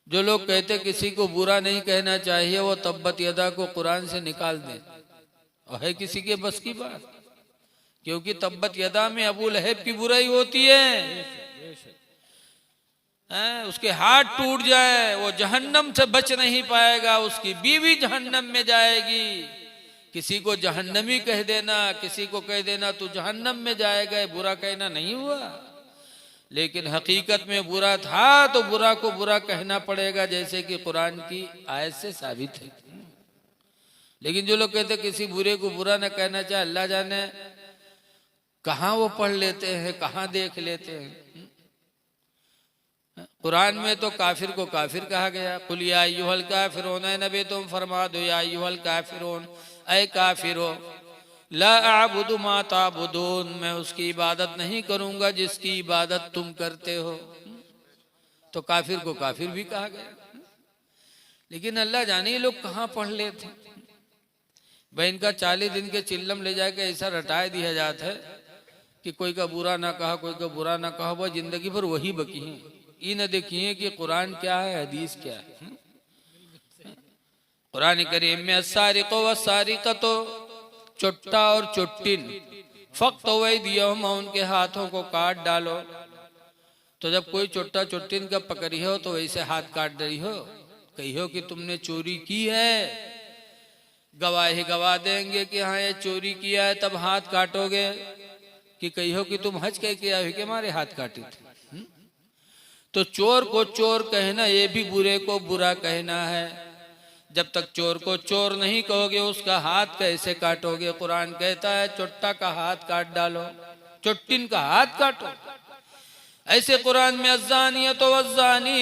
जो लोग कहते किसी को बुरा नहीं कहना चाहिए, वो तब्बत यदा को कुरान से निकाल दें। और है किसी के बस की बात? क्योंकि तब्बत यदा में अबू लहब की बुराई होती है। उसके हाथ टूट जाए, वो जहन्नम से बच नहीं पाएगा, उसकी बीवी जहन्नम में जाएगी। किसी को जहन्नमी कह देना, किसी को कह देना तू जहन्नम में जाएगा, बुरा कहना नहीं हुआ। लेकिन हकीकत में बुरा था तो बुरा को बुरा कहना पड़ेगा, जैसे कि कुरान की आयत से साबित है। लेकिन जो लोग कहते किसी बुरे को बुरा न कहना चाहिए, अल्लाह जाने कहाँ वो पढ़ लेते हैं, कहाँ देख लेते हैं। कुरान में तो काफिर को काफिर कहा गया। कुल या अय्युहल काफिरून, नबी तुम फरमा दो या अय्युहल काफिरून, ऐ काफिरो ला अअबुदु मा ताबुदून, मैं उसकी इबादत नहीं करूंगा जिसकी इबादत तुम करते हो। तो काफिर को काफिर भी कहा गया। लेकिन अल्लाह जाने लोग कहाँ पढ़ लेते। भाई इनका 40 दिन के चिल्लम ले जाके ऐसा रटाए दिया जाता है कि कोई का बुरा ना कहा, कोई का बुरा ना कहा, वह जिंदगी भर वही बकी है। ये न देखिए कि कुरान क्या है, हदीस क्या है। कुरान करीम में अस्सारिको वस्सारिकतो, चुट्टा और चुट्टिन, फक्तो वैदियहुमा, उनके हाथों को काट डालो। तो जब कोई चुट्टा चुट्टिन का पकड़ी हो तो वैसे हाथ काट रही हो, कही हो कि तुमने चोरी की है, गवाही गवा देंगे कि हाँ ये चोरी किया है, तब हाथ काटोगे। कि कही हो कि तुम हज कह के आए कि हमारे हाथ काटे थे। तो चोर को चोर कहना ये भी बुरे को बुरा कहना है। जब तक चोर को चोर नहीं कहोगे उसका हाथ कैसे काटोगे? कुरान कहता है चुट्टा का हाथ काट डालो, चुट्टिन का हाथ काटो। ऐसे कुरान में अज़्ज़ानियतु वज़्ज़ानी,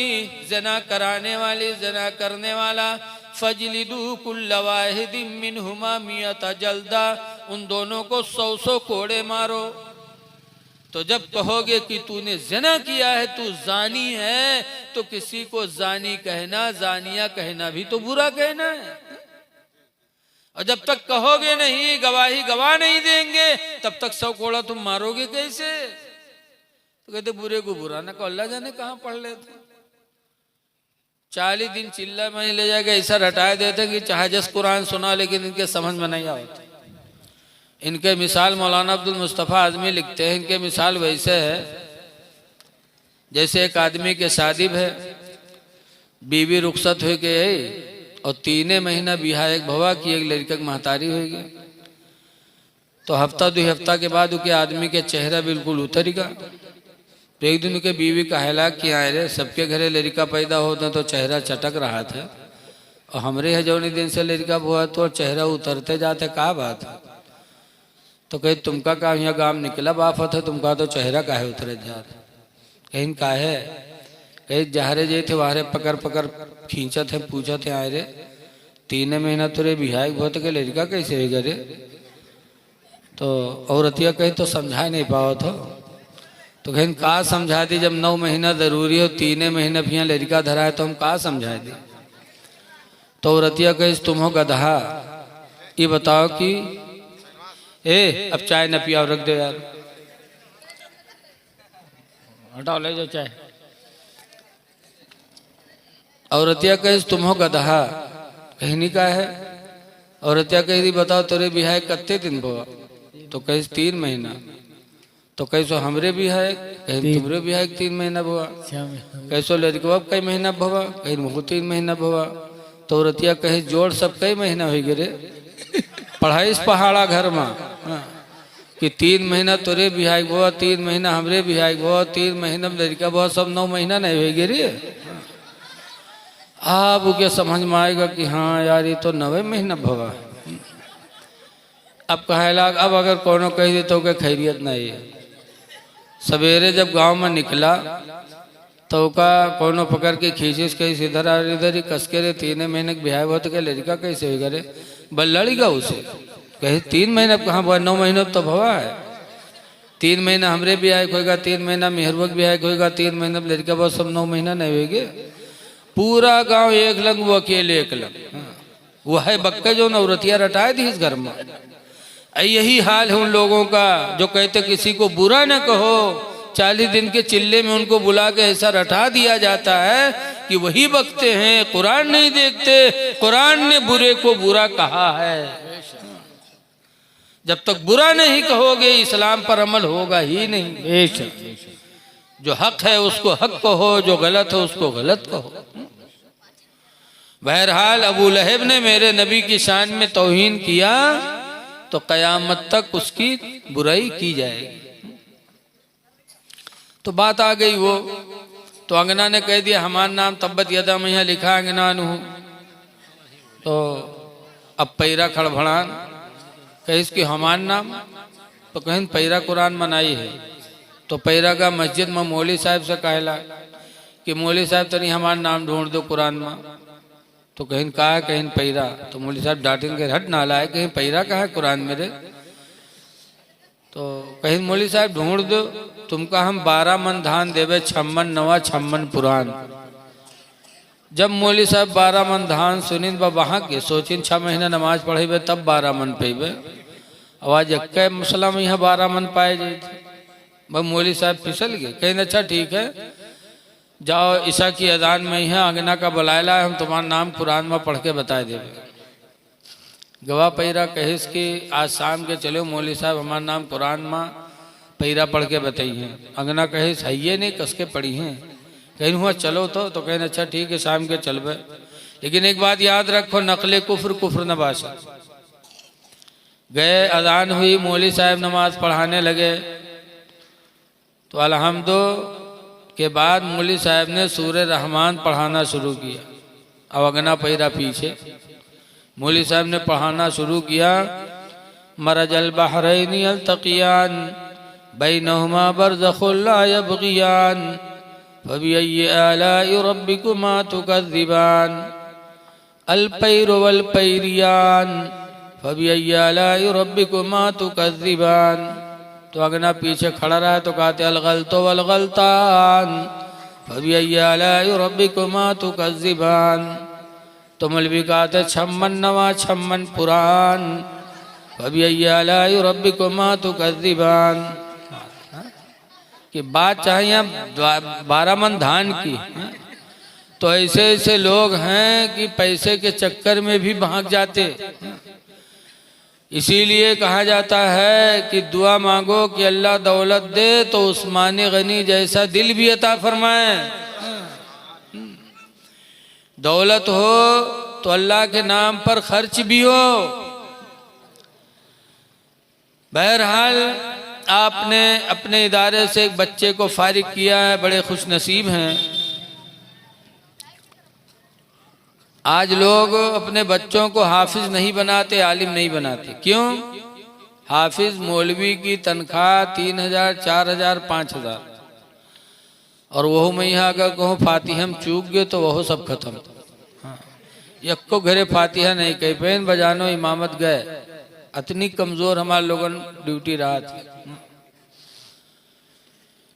ज़िना कराने वाली ज़िना करने वाला, फजलिदू कुल्ल वाहिदिम मिनहुमा मियता जल्दा, उन दोनों को 100 कोड़े मारो। तो जब कहोगे कि तूने ज़िना किया है, तू जानी है, तो किसी को जानी कहना, जानिया कहना भी तो बुरा कहना है। और जब तक कहोगे नहीं, गवाही गवाह नहीं देंगे, तब तक 100 कोड़ा तुम मारोगे कैसे? तो कहते बुरे को बुरा ना कहो। अल्लाह जाने कहाँ पढ़ लेते। 40 दिन चिल्ला में ले जाके ऐसा रटाए देते कि चाहे जस कुरान सुना, लेकिन इनके समझ में नहीं आता। इनके मिसाल मौलाना अब्दुल मुस्तफ़ा आज़मी लिखते हैं, इनके मिसाल वैसे है जैसे एक आदमी के शादी है, बीवी रुखसत हो गई और 3 महीना बिहायक भवा की एक लड़का महतारी हो गई। तो हफ्ता 2 हफ्ता के बाद उसके आदमी के चेहरा बिल्कुल उतर गया। तो एक दिन के बीवी का हलाक किया है, सबके घरे लड़का पैदा होता तो चेहरा चटक रहा था, और हमरे है जौनी दिन से लड़का हुआ तो चेहरा उतरते जाते, क्या बात है? तो कहीं तुमका का यहाँ गांव निकला बाफत है, तुमका तो चेहरा काहे उतरे जा रहे? कहीं का है, कहीं जहरे जे थे वहारे पकड़ पकड़ खींचत है, पूछत है आए रे 3 महीना तुरे बिहाई बहुत के लड़का कैसे हो गए? तो औरतिया कहीं तो समझा नहीं पाओ तो कहीं का समझा दी, जब 9 महीना जरूरी हो, 3 महीना भी यहाँ लड़का धरा है, तो हम का समझा दी? तो औरतिया कहीं तुम हो गधा, ये बताओ कि अब चाय न पिया, रख दो यार, हटाओ ले जाओ चाय। औरतिया कही तुम हो गधा, कहीं नहीं का है। औरतिया कही बताओ तेरे बिहाय कत्ते दिन भवा? तो कही 3 महीना। तो कैसो हमरे भी है, कहीं तुमरे भी है 3 महीना भवा। कैसो लड़कवा कई महीना भवा? कहीं मुझको 3 महीना भवा। तो औरतिया कही जोड़ सब कई महीना हो गए रे, पढ़ाई इस पहाड़ा घर में कि 3 महीना तोरे बिहाई भवा, 3 महीना हमरे बिहाई भवा, 3 महीना में लड़का भवा, सब 9 महीना नहीं हो गए रे। आप उके समझ में आएगा कि हाँ यार ये तो 9 महीना भवा। अब कहे लाग, अब अगर कोनो कह दे तो खैरियत नहीं है। सवेरे जब गांव में निकला तो का कोनो पकड़ के खींचिस कहीं इधर आ इधर ही कसके रे 3 महीने के बिहार हो तो क्या लड़का कैसे हो गए? बल लड़ेगा उसे, कहे 3 महीना कहाँ भवा? 9 महीनों तो भवा है। 3 महीना हमरे भी आयक होगा, 3 महीना मेहरबक भी आयक होगा, 3 महीना लड़का बहुत सब 9 महीना नहीं होगे। पूरा गांव एक लंग, वो अकेले एक लंग। वो है बक्के जो नौरतिया रटाए थी इस घर में। यही हाल है उन लोगों का जो कहते किसी को बुरा न कहो, 40 दिन के चिल्ले में उनको बुला के ऐसा रटा दिया जाता है कि वही बकते हैं, कुरान नहीं देखते। कुरान ने बुरे को बुरा कहा है। जब तक बुरा नहीं कहोगे इस्लाम पर अमल होगा ही नहीं। जो हक है उसको हक कहो, जो गलत है उसको गलत कहो। बहरहाल अबू लहब ने मेरे नबी की शान में तौहीन किया तो कयामत तक उसकी बुराई की जाएगी। तो बात आ गई वो, तो अंगना ने कह दिया हमारा नाम तब्बत यदा में यहाँ लिखा अंगना नु। तो अब पैरा खड़भड़ान कहे इसकी हमारा नाम, तो कहें पैरा कुरान मनाई है। तो पैरा का मस्जिद में मौली साहब से कहला कि मौली साहब तनी हमारा नाम ढूंढ दो कुरान में। तो कहीं कहा है कहीं पैरा। तो मौली साहब डांटेंगे हट नाला है, कहीं पैरा कहा है कुरान मेरे। तो कहीं मौली साहब ढूंढ दो, तुमका हम 12 मन धान देवे, 56 नवा 56 पुरान। जब मौली साहब 12 मन धान सुनिन वहाँ के सोचिन 6 महीना नमाज पढ़ेबे तब 12 मन पेबे। आवाज अक्के मसला में यहाँ 12 मन पाए जाए थे। वह मौली साहब फिसल गए। कहीं अच्छा ठीक है जाओ ईशा की अजान में यहाँ अंगना का बुलायला है, हम तुम्हारा नाम कुरान में पढ़ के बता देवे। गवाह पैरा कहिस कि आज शाम के चलो मौली साहब हमारा नाम कुरान में पैरा पढ़ के बताइए। अंगना कहिस है नहीं कस के पढ़ी हैं। कहीं हुआ चलो तो कहें अच्छा ठीक है शाम के चलबे, लेकिन एक बात याद रखो नकले कुफ्र कुफ्र न बाशा। गए अजान हुई, मौली साहब नमाज पढ़ाने लगे। तो अलहम्दो के बाद मौली साहब ने सूरह रहमान पढ़ाना शुरू किया। अब अगना पैरा पीछे मौली साहब ने पढ़ाना शुरू किया। मरजल बहरैनी अल्तकियान बैनहुमा बरज़खुन ला यबगियान फबिअय्यि आलाइ रब्बिकुमा तुकज़्ज़िबान अल-पैरु वल-पैरियान फबिअय्यि आलाइ रब्बिकुमा तुकज़्ज़िबान। तो अगना पीछे खड़ा रहा तो कहते अलगल्तो वलगल्तान फबिअय्यि आलाइ रब्बिकुमा तुकज़्ज़िबान। तो मौलवी कहते 56 नवा 56 पुरान फबिअय्यि आलाइ रब्बिकुमा तुकज़्ज़िबान। कि बात चाहिए 12 मन धान की। तो ऐसे ऐसे लोग हैं कि पैसे के चक्कर में भी भाग जाते। इसीलिए कहा जाता है कि दुआ मांगो कि अल्लाह दौलत दे तो उस्मान गनी जैसा दिल भी अता फरमाए। दौलत हो तो अल्लाह के नाम पर खर्च भी हो। बहरहाल आपने अपने इदारे से एक बच्चे को फारिग किया है, बड़े खुश नसीब हैं। आज लोग अपने बच्चों को हाफिज नहीं बनाते, आलिम नहीं बनाते। क्यों? हाफिज मौलवी की तनख्वाह 3000, 4000, 5000 और वह मैं यहाँ अगर कहूँ फातिहा हम चूक गए तो वह सब खत्म। हाँ। यक्को घरे फातिहा नहीं कही पेन बजानो इमामत गए। इतनी कमजोर हमारे लोगों ड्यूटी रहा थी।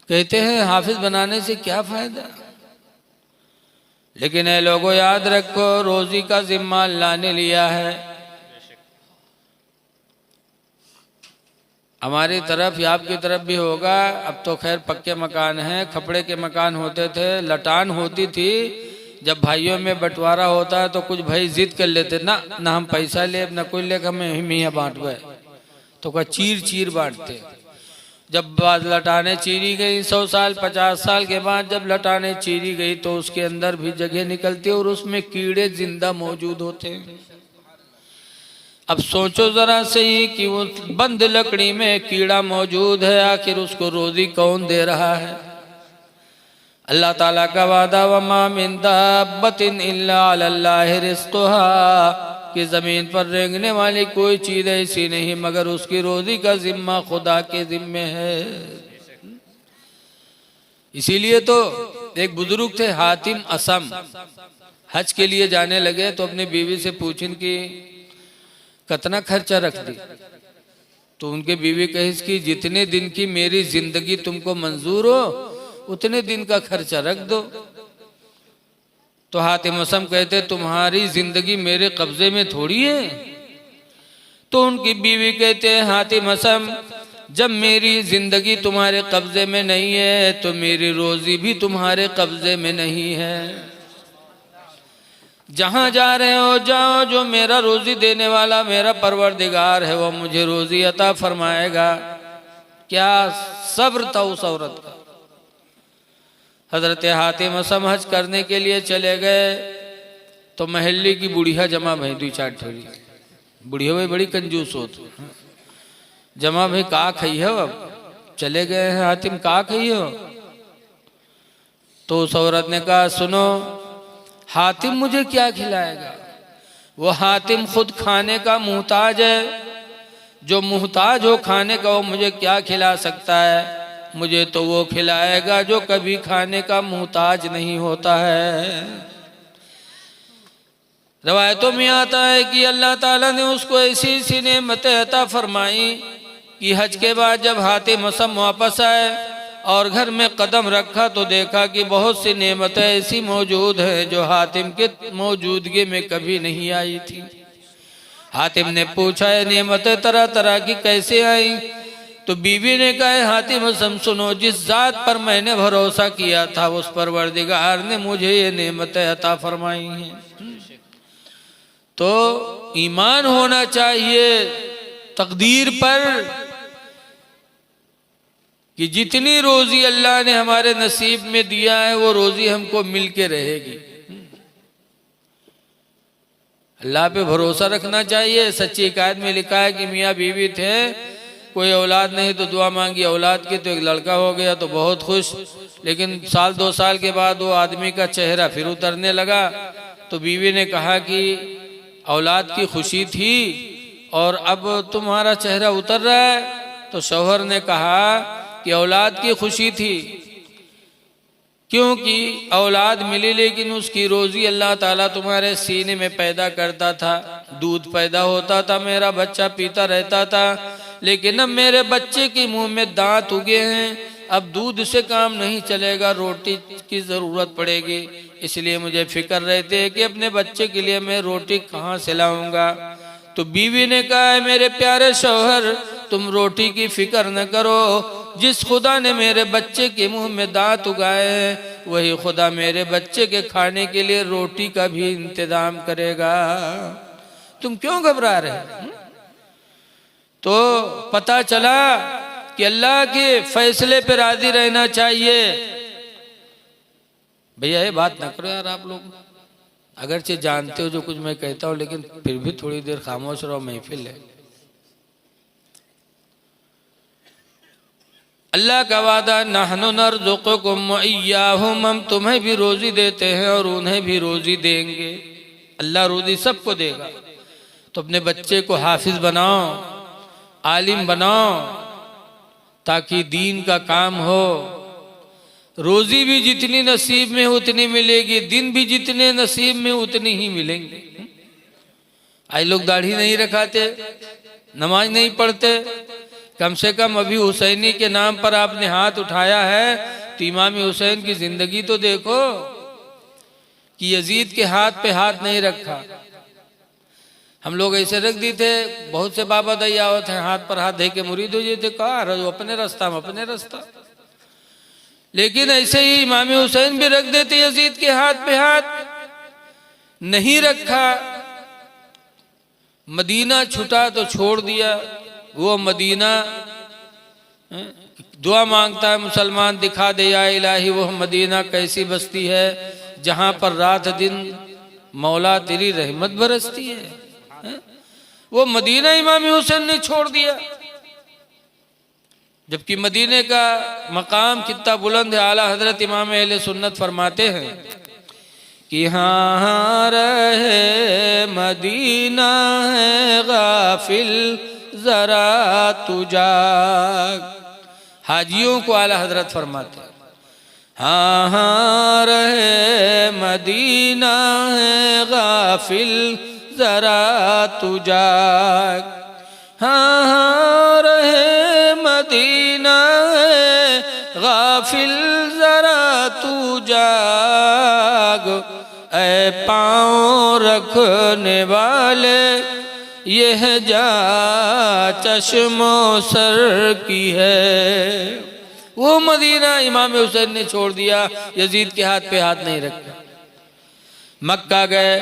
कहते हैं हाफिज बनाने से क्या फायदा, लेकिन ये लोगों याद रखो रोजी का जिम्मा अल्लाह ने लिया है। हमारी तरफ या आपकी तरफ भी होगा। अब तो खैर पक्के मकान हैं, खपड़े के मकान होते थे, लटान होती थी। जब भाइयों में बंटवारा होता है तो कुछ भाई जिद कर लेते ना हम पैसा ले ना कोई ले हमें मियाँ बांटवे, तो क्या चीर चीर बांटते। जब बाद लटाने चीरी गई 100 साल 50 साल के बाद जब लटाने चीरी गई तो उसके अंदर भी जगह निकलती और उसमें कीड़े जिंदा मौजूद होते हैं। अब सोचो जरा सही कि वो बंद लकड़ी में कीड़ा मौजूद है, आखिर उसको रोजी कौन दे रहा है? अल्लाह ताला का वादा वमा मिन दाब्बतिन इल्ला अलल्लाहि रिज़्क़ुहा कि जमीन पर रेंगने वाली कोई चीज ऐसी नहीं मगर उसकी रोजी का जिम्मा खुदा के जिम्मे है। इसीलिए तो एक बुजुर्ग थे हातिम असम, हज के लिए जाने लगे तो अपनी बीवी से पूछिन कि कितना खर्चा रख दी। तो उनके बीवी कही कि जितने दिन की मेरी जिंदगी तुमको मंजूर हो उतने दिन का खर्चा रख दो। तो हातिम असम कहते तुम्हारी जिंदगी मेरे कब्जे में थोड़ी है, तो उनकी बीवी कहते हैं हातिम असम, जब मेरी जिंदगी तुम्हारे कब्जे में नहीं है तो मेरी रोजी भी तुम्हारे कब्जे में नहीं है। जहां जा रहे हो जाओ, जो मेरा रोजी देने वाला मेरा परवरदिगार है वो मुझे रोजी अता फरमाएगा। क्या सब्र था उस औरत का। हजरत हातिम असम हज करने के लिए चले गए तो महल्ले की बुढ़िया जमा भई, 2-4 ठेरी बुढ़िया भाई बड़ी कंजूस होती, जमा भाई का खई हो, अब चले गए हैं हातिम का खई हो। तो उस औरत ने कहा सुनो, हातिम मुझे क्या खिलाएगा। वो हातिम खुद खाने का मुहताज है, जो मुहताज हो खाने का वो मुझे क्या खिला सकता है। मुझे तो वो खिलाएगा जो कभी खाने का मुहताज नहीं होता है। रवायतों में आता है कि अल्लाह ताला ने उसको ऐसी ऐसी नेमतें अता फरमाई कि हज के बाद जब हातिम असम वापस आए और घर में कदम रखा तो देखा कि बहुत सी नेमतें ऐसी मौजूद हैं जो हातिम के मौजूदगी में कभी नहीं आई थी। हातिम ने पूछा ये नेमतें तरह तरह की कैसे आई। तो बीवी ने कहा हातिम असम सुनो, जिस जात पर मैंने भरोसा किया था उस परवरदिगार ने मुझे ये नेमतें अता फरमाई हैं। तो ईमान होना चाहिए तकदीर पर कि जितनी रोजी अल्लाह ने हमारे नसीब में दिया है वो रोजी हमको मिल के रहेगी। अल्लाह पे भरोसा रखना चाहिए। सच्ची हिकायत में लिखा है कि मियाँ बीवी थे, कोई औलाद नहीं तो दुआ मांगी औलाद की, तो एक लड़का हो गया तो बहुत खुश। लेकिन 1-2 साल के बाद वो आदमी का चेहरा फिर उतरने लगा। तो बीवी ने कहा कि औलाद की खुशी थी और अब तुम्हारा चेहरा उतर रहा है। तो शौहर ने कहा कि औलाद की खुशी थी क्योंकि औलाद मिली, लेकिन उसकी रोजी अल्लाह ताला तुम्हारे सीने में पैदा करता था, दूध पैदा होता था, मेरा बच्चा पीता रहता था। लेकिन अब मेरे बच्चे के मुंह में दांत उगे हैं, अब दूध से काम नहीं चलेगा, रोटी की जरूरत पड़ेगी। इसलिए मुझे फिक्र रहती है कि अपने बच्चे के लिए मैं रोटी कहाँ से लाऊंगा। तो बीवी ने कहा मेरे प्यारे शौहर, तुम रोटी की फिक्र न करो, जिस खुदा ने मेरे बच्चे के मुंह में दांत उगाए हैं वही खुदा मेरे बच्चे के खाने के लिए रोटी का भी इंतजाम करेगा। तुम क्यों घबरा रहे। तो पता चला कि अल्लाह के फैसले पे राजी रहना चाहिए। भैया ये बात ना करो यार आप लोग, अगरचे जानते हो जो कुछ मैं कहता हूँ, लेकिन फिर भी थोड़ी देर खामोश रहो, महफिल है। अल्लाह का वादा नहनु नरज़ुकुकुम व इय्याहुम, हम तुम्हें भी रोजी देते हैं और उन्हें भी रोजी देंगे। अल्लाह रोजी सबको देगा। तो अपने बच्चे को हाफिज बनाओ, आलिम बनाओ, ताकि दीन का काम हो। रोजी भी जितनी नसीब में उतनी मिलेगी, दिन भी जितने नसीब में उतनी ही मिलेंगे। आज लोग दाढ़ी नहीं रखाते, नमाज नहीं पढ़ते, कम से कम अभी हुसैनी के नाम पर आपने हाथ उठाया है तो इमाम हुसैन की जिंदगी तो देखो कि यजीद के हाथ पे हाथ नहीं रखा। हम लोग ऐसे रख दी थे, बहुत से बाबा दैया होते हैं हाथ पर हाथ दे के मुरीद हो जाते, कहा अपने रास्ता हम अपने रास्ता। लेकिन ऐसे ही इमाम हुसैन भी रख देते यजीद के हाथ पे हाथ, नहीं रखा। मदीना छूटा तो छोड़ दिया। वो मदीना दुआ मांगता है मुसलमान, दिखा दे या इलाही वो मदीना कैसी बस्ती है जहां पर रात दिन मौला तेरी रहमत बरसती है। वो मदीना इमाम हुसैन ने छोड़ दिया, जबकि मदीने का मकाम कितना बुलंद है। आला हजरत इमाम अहले सुन्नत फरमाते हैं कि हाँ रहे मदीना है गाफिल जरा तू जाग। हाजियों को आला हजरत फरमाते हैं हाँ हाँ रहे मदीना है गाफिल जरा तू जाग। हाँ हाँ रहे मदीना है गाफिल जरा तू जाग। ऐ पाँव रखने वाले यह जा चश्मो सर की है। वो मदीना इमाम हुसैन ने छोड़ दिया, यजीद के हाथ पे हाथ नहीं रखा। मक्का गए,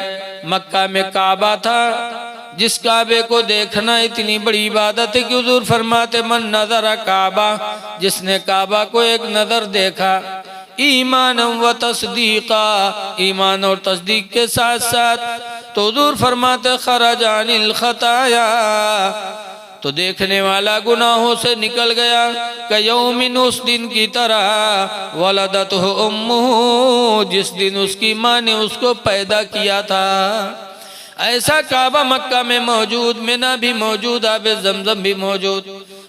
मक्का में काबा था, जिस काबे को देखना इतनी बड़ी इबादत है कि हुजूर फरमाते मन नजर काबा, जिसने काबा को एक नजर देखा, ईमान व तस्दीका, ईमान और तस्दीक के साथ साथ, तो हुजूर फरमाते खरजानिल खताया, तो देखने वाला गुनाहों से निकल गया। कयौमिन, उस दिन की तरह, वलदतहु उम्मुहु, जिस दिन उसकी माँ ने उसको पैदा किया था। ऐसा काबा मक्का में मौजूद, मिना भी मौजूद, आबे जमजम भी मौजूद,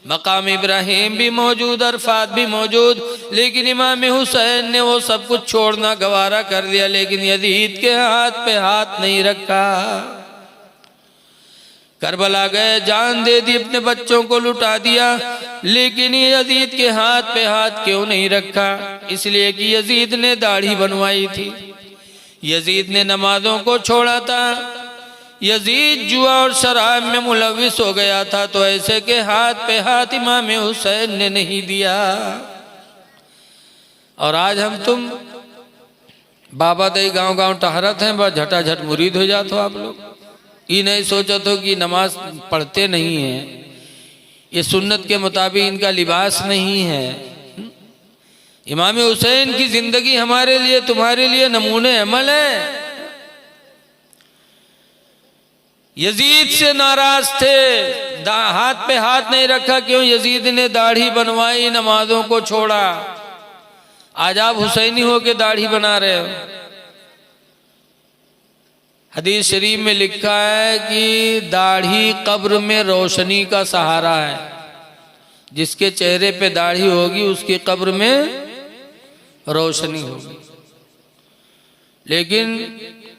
मकाम इब्राहिम भी मौजूद, अरफात भी मौजूद, लेकिन इमाम हुसैन ने वो सब कुछ छोड़ना गवारा कर दिया, लेकिन यजीद के हाथ पे हाथ नहीं रखा। करबला गए, जान दे दी, अपने बच्चों को लुटा दिया, लेकिन यजीद के हाथ पे हाथ क्यों नहीं रखा? इसलिए कि यजीद ने दाढ़ी बनवाई थी, यजीद ने नमाजों को छोड़ा था, यजीद जुआ और शराब में मुलविस हो गया था, तो ऐसे के हाथ पे हाथ इमाम हुसैन ने नहीं दिया। और आज हम तुम बाबा दई गांव गांव टहरत हैं, बस झटाझट मुरीद हो जाते हो आप लोग। ये नहीं सोचो तो कि नमाज पढ़ते नहीं हैं, ये सुन्नत के मुताबिक इनका लिबास नहीं है। इमाम हुसैन की जिंदगी हमारे लिए, तुम्हारे लिए नमूने अमल है। यजीद से नाराज थे, हाथ पे हाथ नहीं रखा, क्यों? यजीद ने दाढ़ी बनवाई, नमाजों को छोड़ा। आज आप हुसैनी हो के दाढ़ी बना रहे हो। हदीस शरीफ में लिखा है कि दाढ़ी कब्र में रोशनी का सहारा है, जिसके चेहरे पे दाढ़ी होगी उसकी कब्र में रोशनी होगी। लेकिन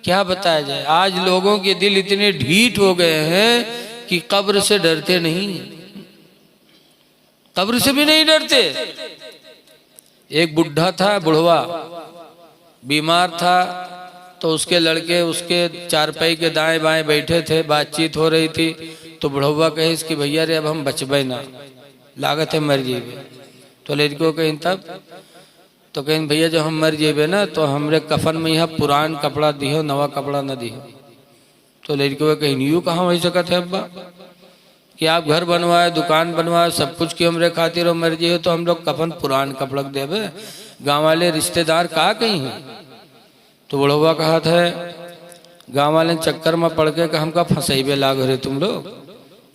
क्या बताया जाए, आज लोगों के दिल इतने ढीठ हो गए हैं कि कब्र से डरते नहीं, कब्र से भी नहीं डरते। एक बुढ़ा था, बुढ़वा बीमार था, तो उसके लड़के उसके चारपाई के दाएं बाएं बैठे थे, बातचीत हो रही थी, तो बुढ़वा कहे इसकी भैया रे अब हम बचबे ना, लागत है मर जेबे। तो लड़को कहीं तब, तो कहीं भैया जब हम मर जेबे ना तो हमरे कफन में यहाँ पुरान कपड़ा दिहो, नवा कपड़ा न दिहो। तो लड़को कहीं यूँ कहाँ हो सकत है अब्बा कि आप घर बनवाए, दुकान बनवाए, सब कुछ की हमरे खातिर हो मर जिए, तो हम लोग कफन पुरान कपड़ा देवे, गाँव वाले रिश्तेदार कहाँ कहीं हैं? तो बुढ़वा कहा था, गाँव वाले चक्कर में पड़ के हमका फंसैबे लाग रहे तुम लोग।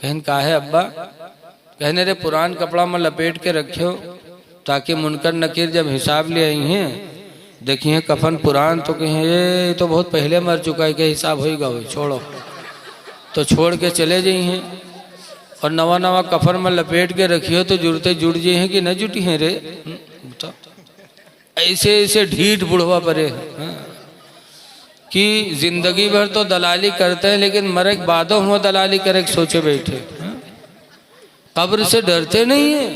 कहन का है अब्बा? कहने रे पुरान कपड़ा में लपेट के रखियो, ताकि मुनकर नकीर जब हिसाब ले आई हैं देखिए कफन पुरान, तो कहें ये तो बहुत पहले मर चुका है, क्या हिसाब होगा वही, छोड़ो। तो छोड़ के चले जाई हैं, और नवा नवा कफन में लपेट के रखियो तो जुड़ते जुड़ जाए हैं कि न जुटी हैं रे। तो ऐसे ऐसे ढीठ बुढ़वा परे कि जिंदगी भर तो दलाली करते हैं, लेकिन मरे के बादों हम दलाली करे सोचे बैठे, कब्र से डरते नहीं है।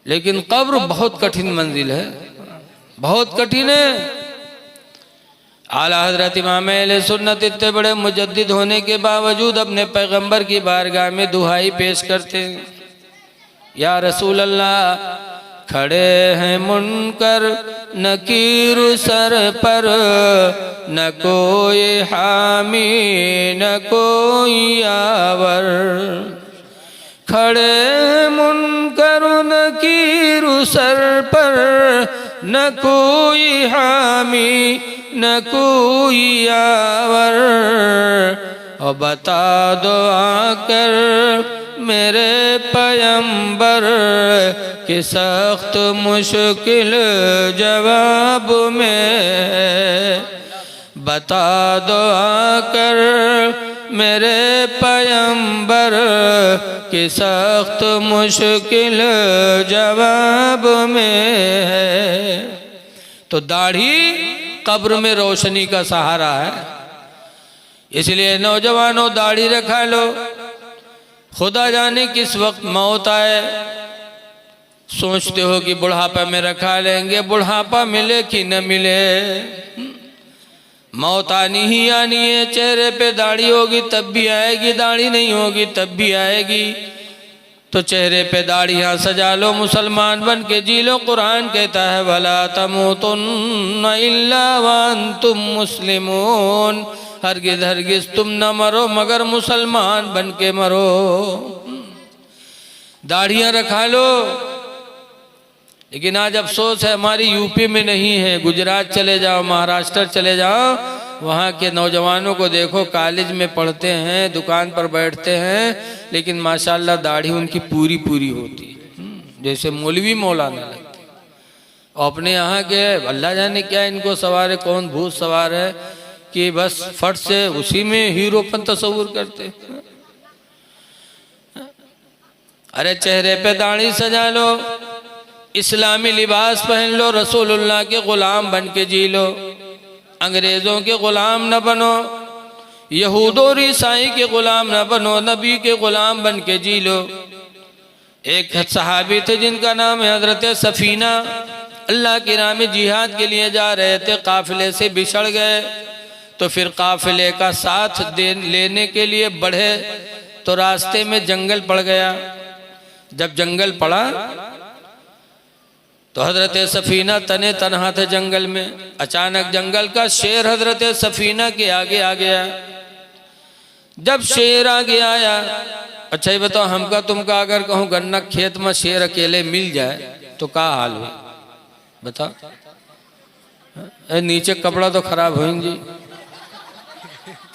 लेकिन कब्र बहुत कठिन मंजिल है, बहुत कठिन है। आला हजरत इमाम अहले सुन्नत इतने बड़े मुजद्दिद होने के बावजूद अपने पैगंबर की बारगाह में दुहाई पेश करते हैं, या रसूल अल्लाह, खड़े हैं मुनकर नकीर सर पर, न कोई हामी न कोई आवर। खड़े मुनकर नकीर सर पर, न कोई हामी न कोई आवर। और बता दो आकर मेरे पैगंबर कि सख्त मुश्किल जवाब में, बता दो आकर मेरे पैगंबर कि सख्त मुश्किल जवाब में है। तो दाढ़ी कब्र में रोशनी का सहारा है, इसलिए नौजवानों दाढ़ी रखा लो। खुदा जाने किस वक्त मौत आए, सोचते हो कि बुढ़ापा में रखा लेंगे, बुढ़ापा मिले कि न मिले। मौत आनी ही आनी है। चेहरे पे दाढ़ी होगी तब भी आएगी, दाढ़ी नहीं होगी तब भी आएगी। तो चेहरे पे दाढ़ियाँ सजा लो, मुसलमान बन के जी लो। कुरान कहता है वला तमूतुन्ना इल्ला व अंतुम मुस्लिमून, हरगिज़ हरगिज़ तुम न मरो मगर मुसलमान बन के मरो। दाढ़ियाँ रखा लो। लेकिन आज अफसोस है हमारी यूपी में नहीं है। गुजरात चले जाओ, महाराष्ट्र चले जाओ, वहाँ के नौजवानों को देखो, कॉलेज में पढ़ते हैं, दुकान पर बैठते हैं, लेकिन माशाल्लाह दाढ़ी उनकी पूरी पूरी होती है, जैसे मौलवी मौलाना लगते हैं। और अपने यहाँ के अल्लाह जाने क्या इनको सवार है, कौन भूत सवार है कि बस फट से उसी में हीरोपन तस्वुर करते हैं। अरे चेहरे पे दाढ़ी सजा लो, इस्लामी लिबास पहन लो, रसूलुल्लाह के गुलाम बन के जी लो। अंग्रेज़ों के गुलाम न बनो, यहूद और ईसाई के गुलाम न बनो, नबी के गुलाम बन के जी लो। एक सहाबी थे जिनका नाम है हजरत सफीना, अल्लाह की राह में जिहाद के लिए जा रहे थे, काफिले से बिछड़ गए। तो फिर काफिले का साथ लेने के लिए बढ़े तो रास्ते में जंगल पड़ गया। जब जंगल पड़ा तो हजरत सफीना तने तनहा थे जंगल में। अचानक जंगल का शेर हजरत सफीना के आगे आ गया। जब शेर आगे आया, अच्छा ये बताओ हमका तुमका अगर कहूँ गन्ना खेत में शेर अकेले मिल जाए तो क्या हाल हो बताओ? नीचे कपड़ा तो खराब होंगे,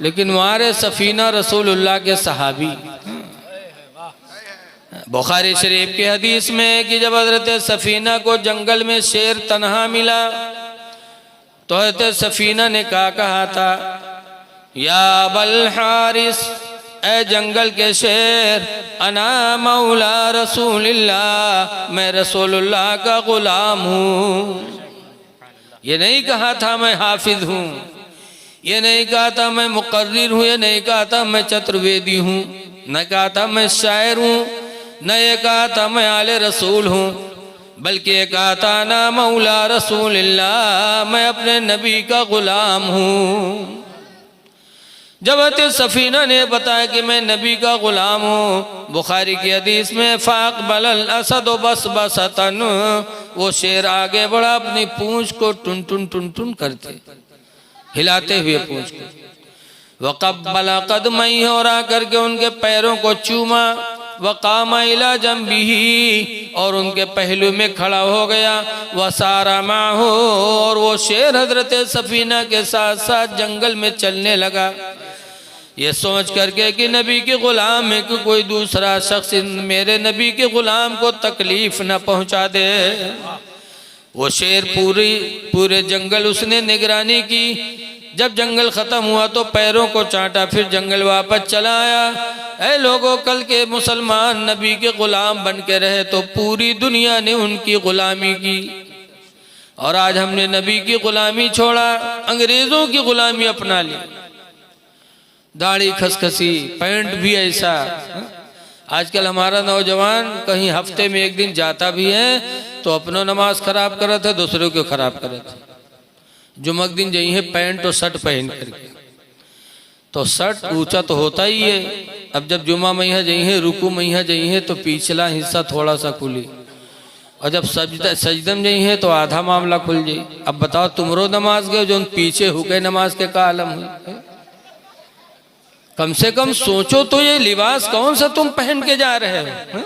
लेकिन वहां सफीना रसूलुल्लाह के सहाबी। बुखारी शरीफ की हदीस में कि जब हजरत सफीना को जंगल में शेर तन्हा मिला तो हजरत सफीना ने कहा था, या अबल हारिस, ए जंगल के शेर, अना मौला रसूलिल्लाह, मैं रसूलुल्लाह का गुलाम हूँ। ये नहीं कहा था मैं हाफिज हूँ, ये नहीं कहा था मैं मुकर्रिर हूँ, ये नहीं कहा था मैं चतुर्वेदी हूँ, न कहा था मैं शायर हूँ, न ये कहा था मैं आले रसूल हूँ, बल्कि ये कहा था ना मौला रसूलिल्लाह, मैं अपने नबी का गुलाम हूँ। जब सफीना ने बताया कि मैं नबी का गुलाम हूँ, बुखारी की हदीस में फाक़बल असद बस बसतन, वो शेर आगे बढ़ा, अपनी पूंछ को टुन टुन टुन टुन करते हिलाते हुए पूंछ को, वक़ब्बला क़दमैहि, और आकर के उनके पैरों को चूमा, वक़ामा इला जंबिही, और उनके पहलू में खड़ा हो गया, वसारा माहू, और वो शेर हजरत सफीना के साथ साथ जंगल में चलने लगा, ये सोच करके कि नबी के गुलाम है कि कोई दूसरा शख्स मेरे नबी के गुलाम को तकलीफ न पहुंचा दे। वो शेर पूरे जंगल उसने निगरानी की। जब जंगल खत्म हुआ तो पैरों को चाटा, फिर जंगल वापस चला आया। ऐ लोगों, कल के मुसलमान नबी के गुलाम बन के रहे तो पूरी दुनिया ने उनकी गुलामी की, और आज हमने नबी की गुलामी छोड़ा, अंग्रेजों की गुलामी अपना ली। दाढ़ी खसखसी, पैंट भी ऐसा। आजकल हमारा नौजवान कहीं हफ्ते में एक दिन जाता भी है तो अपनो नमाज खराब करत है, दूसरों को खराब करत है। जुमक दिन जही है पैंट और शर्ट पहन करके, तो शर्ट ऊंचा तो होता ही है। अब जब जुमा मैया जही है, रुकू मैया जही है तो पिछला हिस्सा थोड़ा सा खुली, और जब सजदम जही है तो आधा मामला खुल जाये। अब बताओ तुमरो नमाज गए जो पीछे हो गए नमाज के का आलम हुई। कम से कम सोचो तो ये लिबास कौन सा तुम पहन के जा रहे हो।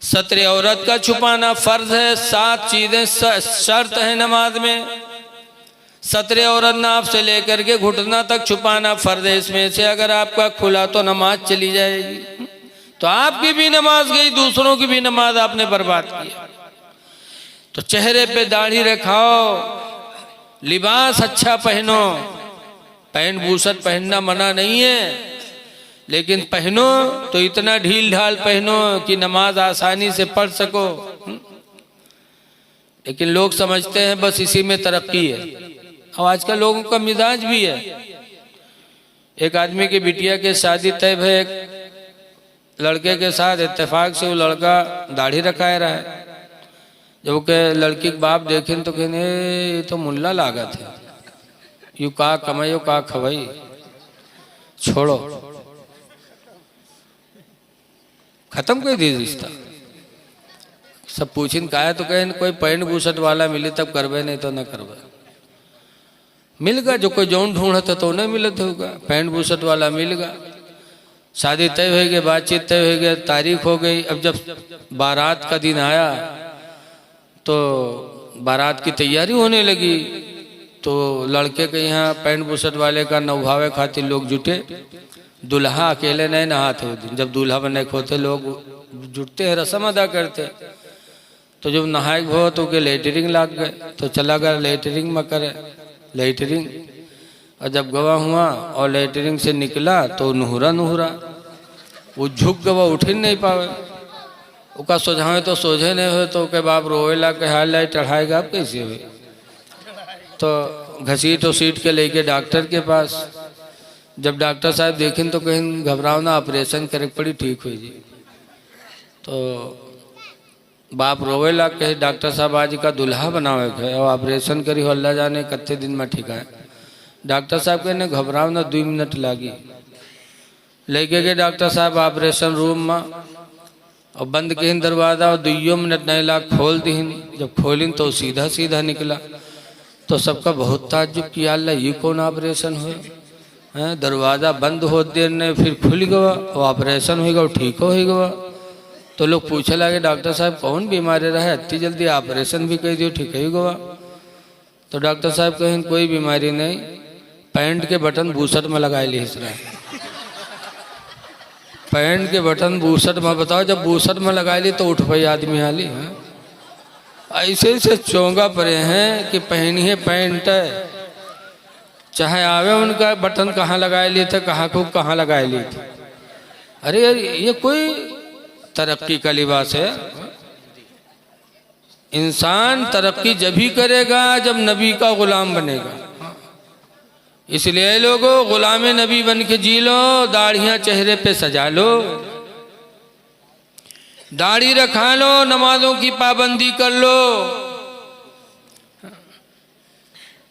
सत्र औरत का छुपाना फर्ज है, 7 चीजें शर्त है नमाज में। सत्र औरत नाफ से लेकर के घुटना तक छुपाना फर्ज है। इसमें से अगर आपका खुला तो नमाज चली जाएगी, तो आपकी भी नमाज गई, दूसरों की भी नमाज आपने बर्बाद की। तो चेहरे पे दाढ़ी रखाओ, लिबास अच्छा पहनो। पैंट बूशर्ट पहनना मना नहीं है, लेकिन पहनो तो इतना ढील ढाल पहनो कि नमाज आसानी से पढ़ सको। लेकिन लोग समझते हैं बस इसी में तरक्की है, और आजकल लोगों का मिजाज भी है। एक आदमी की बिटिया के शादी तय है, एक लड़के के साथ इत्तेफाक से वो लड़का दाढ़ी रखाए रहा है। जब के लड़की के बाप देखें तो कहने ये तो मुल्ला लागत है, यू का कमायो का खवाई, छोड़ो, खत्म कर दी रिश्ता। सब पूछिन का है तो कहें कोई पैंट बूसट वाला मिले तब करबे, नहीं तो न करबे। मिलगा जो कोई जौन ढूंढत तो नहीं मिलत होगा, पैंट बूसट वाला मिलगा। शादी तय हो गई, बातचीत तय हो गई, तारीख हो गई। अब जब बारात का दिन आया तो बारात की तैयारी होने लगी, तो लड़के के यहाँ पैंट बूसट वाले का नौभावे खातिर लोग जुटे। दूल्हा अकेले नहीं नहाते उस दिन, जब दूल्हा बनने को होते लोग जुटते हैं, रस्म अदा करते। तो जब नहाए हो तो के लेटरिंग लाग गए, तो चला गया लेटरिंग में करे लेटरिंग। और जब गवा हुआ और लेटरिंग से निकला तो नुहुरा नुहुरा, वो झुक गवा, उठ ही नहीं पावे। उसका सोझावे तो सोझे नहीं हुए, तो के बाप रोएला के हाल लाई चढ़ाएगा आप कैसे हुए। तो घसीट उसीट के लेके डॉक्टर के पास। जब डॉक्टर साहब देखें तो कहीं घबराओ ना, ऑपरेशन करे पड़ी ठीक हुई जी। तो बाप रोवेला कहे डॉक्टर साहब आज का दुल्हा बनावे है और ऑपरेशन करी हो, अल्लाह जाने कितने दिन में ठीक है। डॉक्टर साहब कहने घबराओ ना, 2 मिनट लागी। लेके गए डॉक्टर साहब ऑपरेशन रूम में और बंद कहीं दरवाजा, और 2 मिनट नहीं लाग खोल दी। जब खोलिन तो सीधा सीधा निकला। तो सबका बहुत ताज्जुब किया, अल्लाह ये कौन ऑपरेशन हुए हैं। दरवाज़ा बंद हो देर ने फिर खुल गया और ऑपरेशन हो गया, ठीक हो गया। तो लोग पूछे लगे डॉक्टर साहब कौन बीमारी रहा है, इतनी जल्दी ऑपरेशन भी कर दियो, ठीक ही गवा। तो डॉक्टर साहब कहें कोई बीमारी नहीं, पैंट के बटन बूसट में लगाए ली इसरा। पैंट के बटन बूसट में, बताओ जब बूसट में लगा ली तो उठ पाई आदमी हाली। ऐसे से चोंगा पड़े हैं कि पहनिए पैंट है, चाहे आवे उनका बटन कहाँ लगाए लिए थे, कहाँ को कहाँ लगाए लिए थे। अरे यार ये कोई तरक्की का लिबास है। इंसान तरक्की जब ही करेगा जब नबी का गुलाम बनेगा। इसलिए लोगों गुलाम नबी बन के जी लो, दाढ़ियां चेहरे पे सजा लो, दाढ़ी रखा लो, नमाजों की पाबंदी कर लो।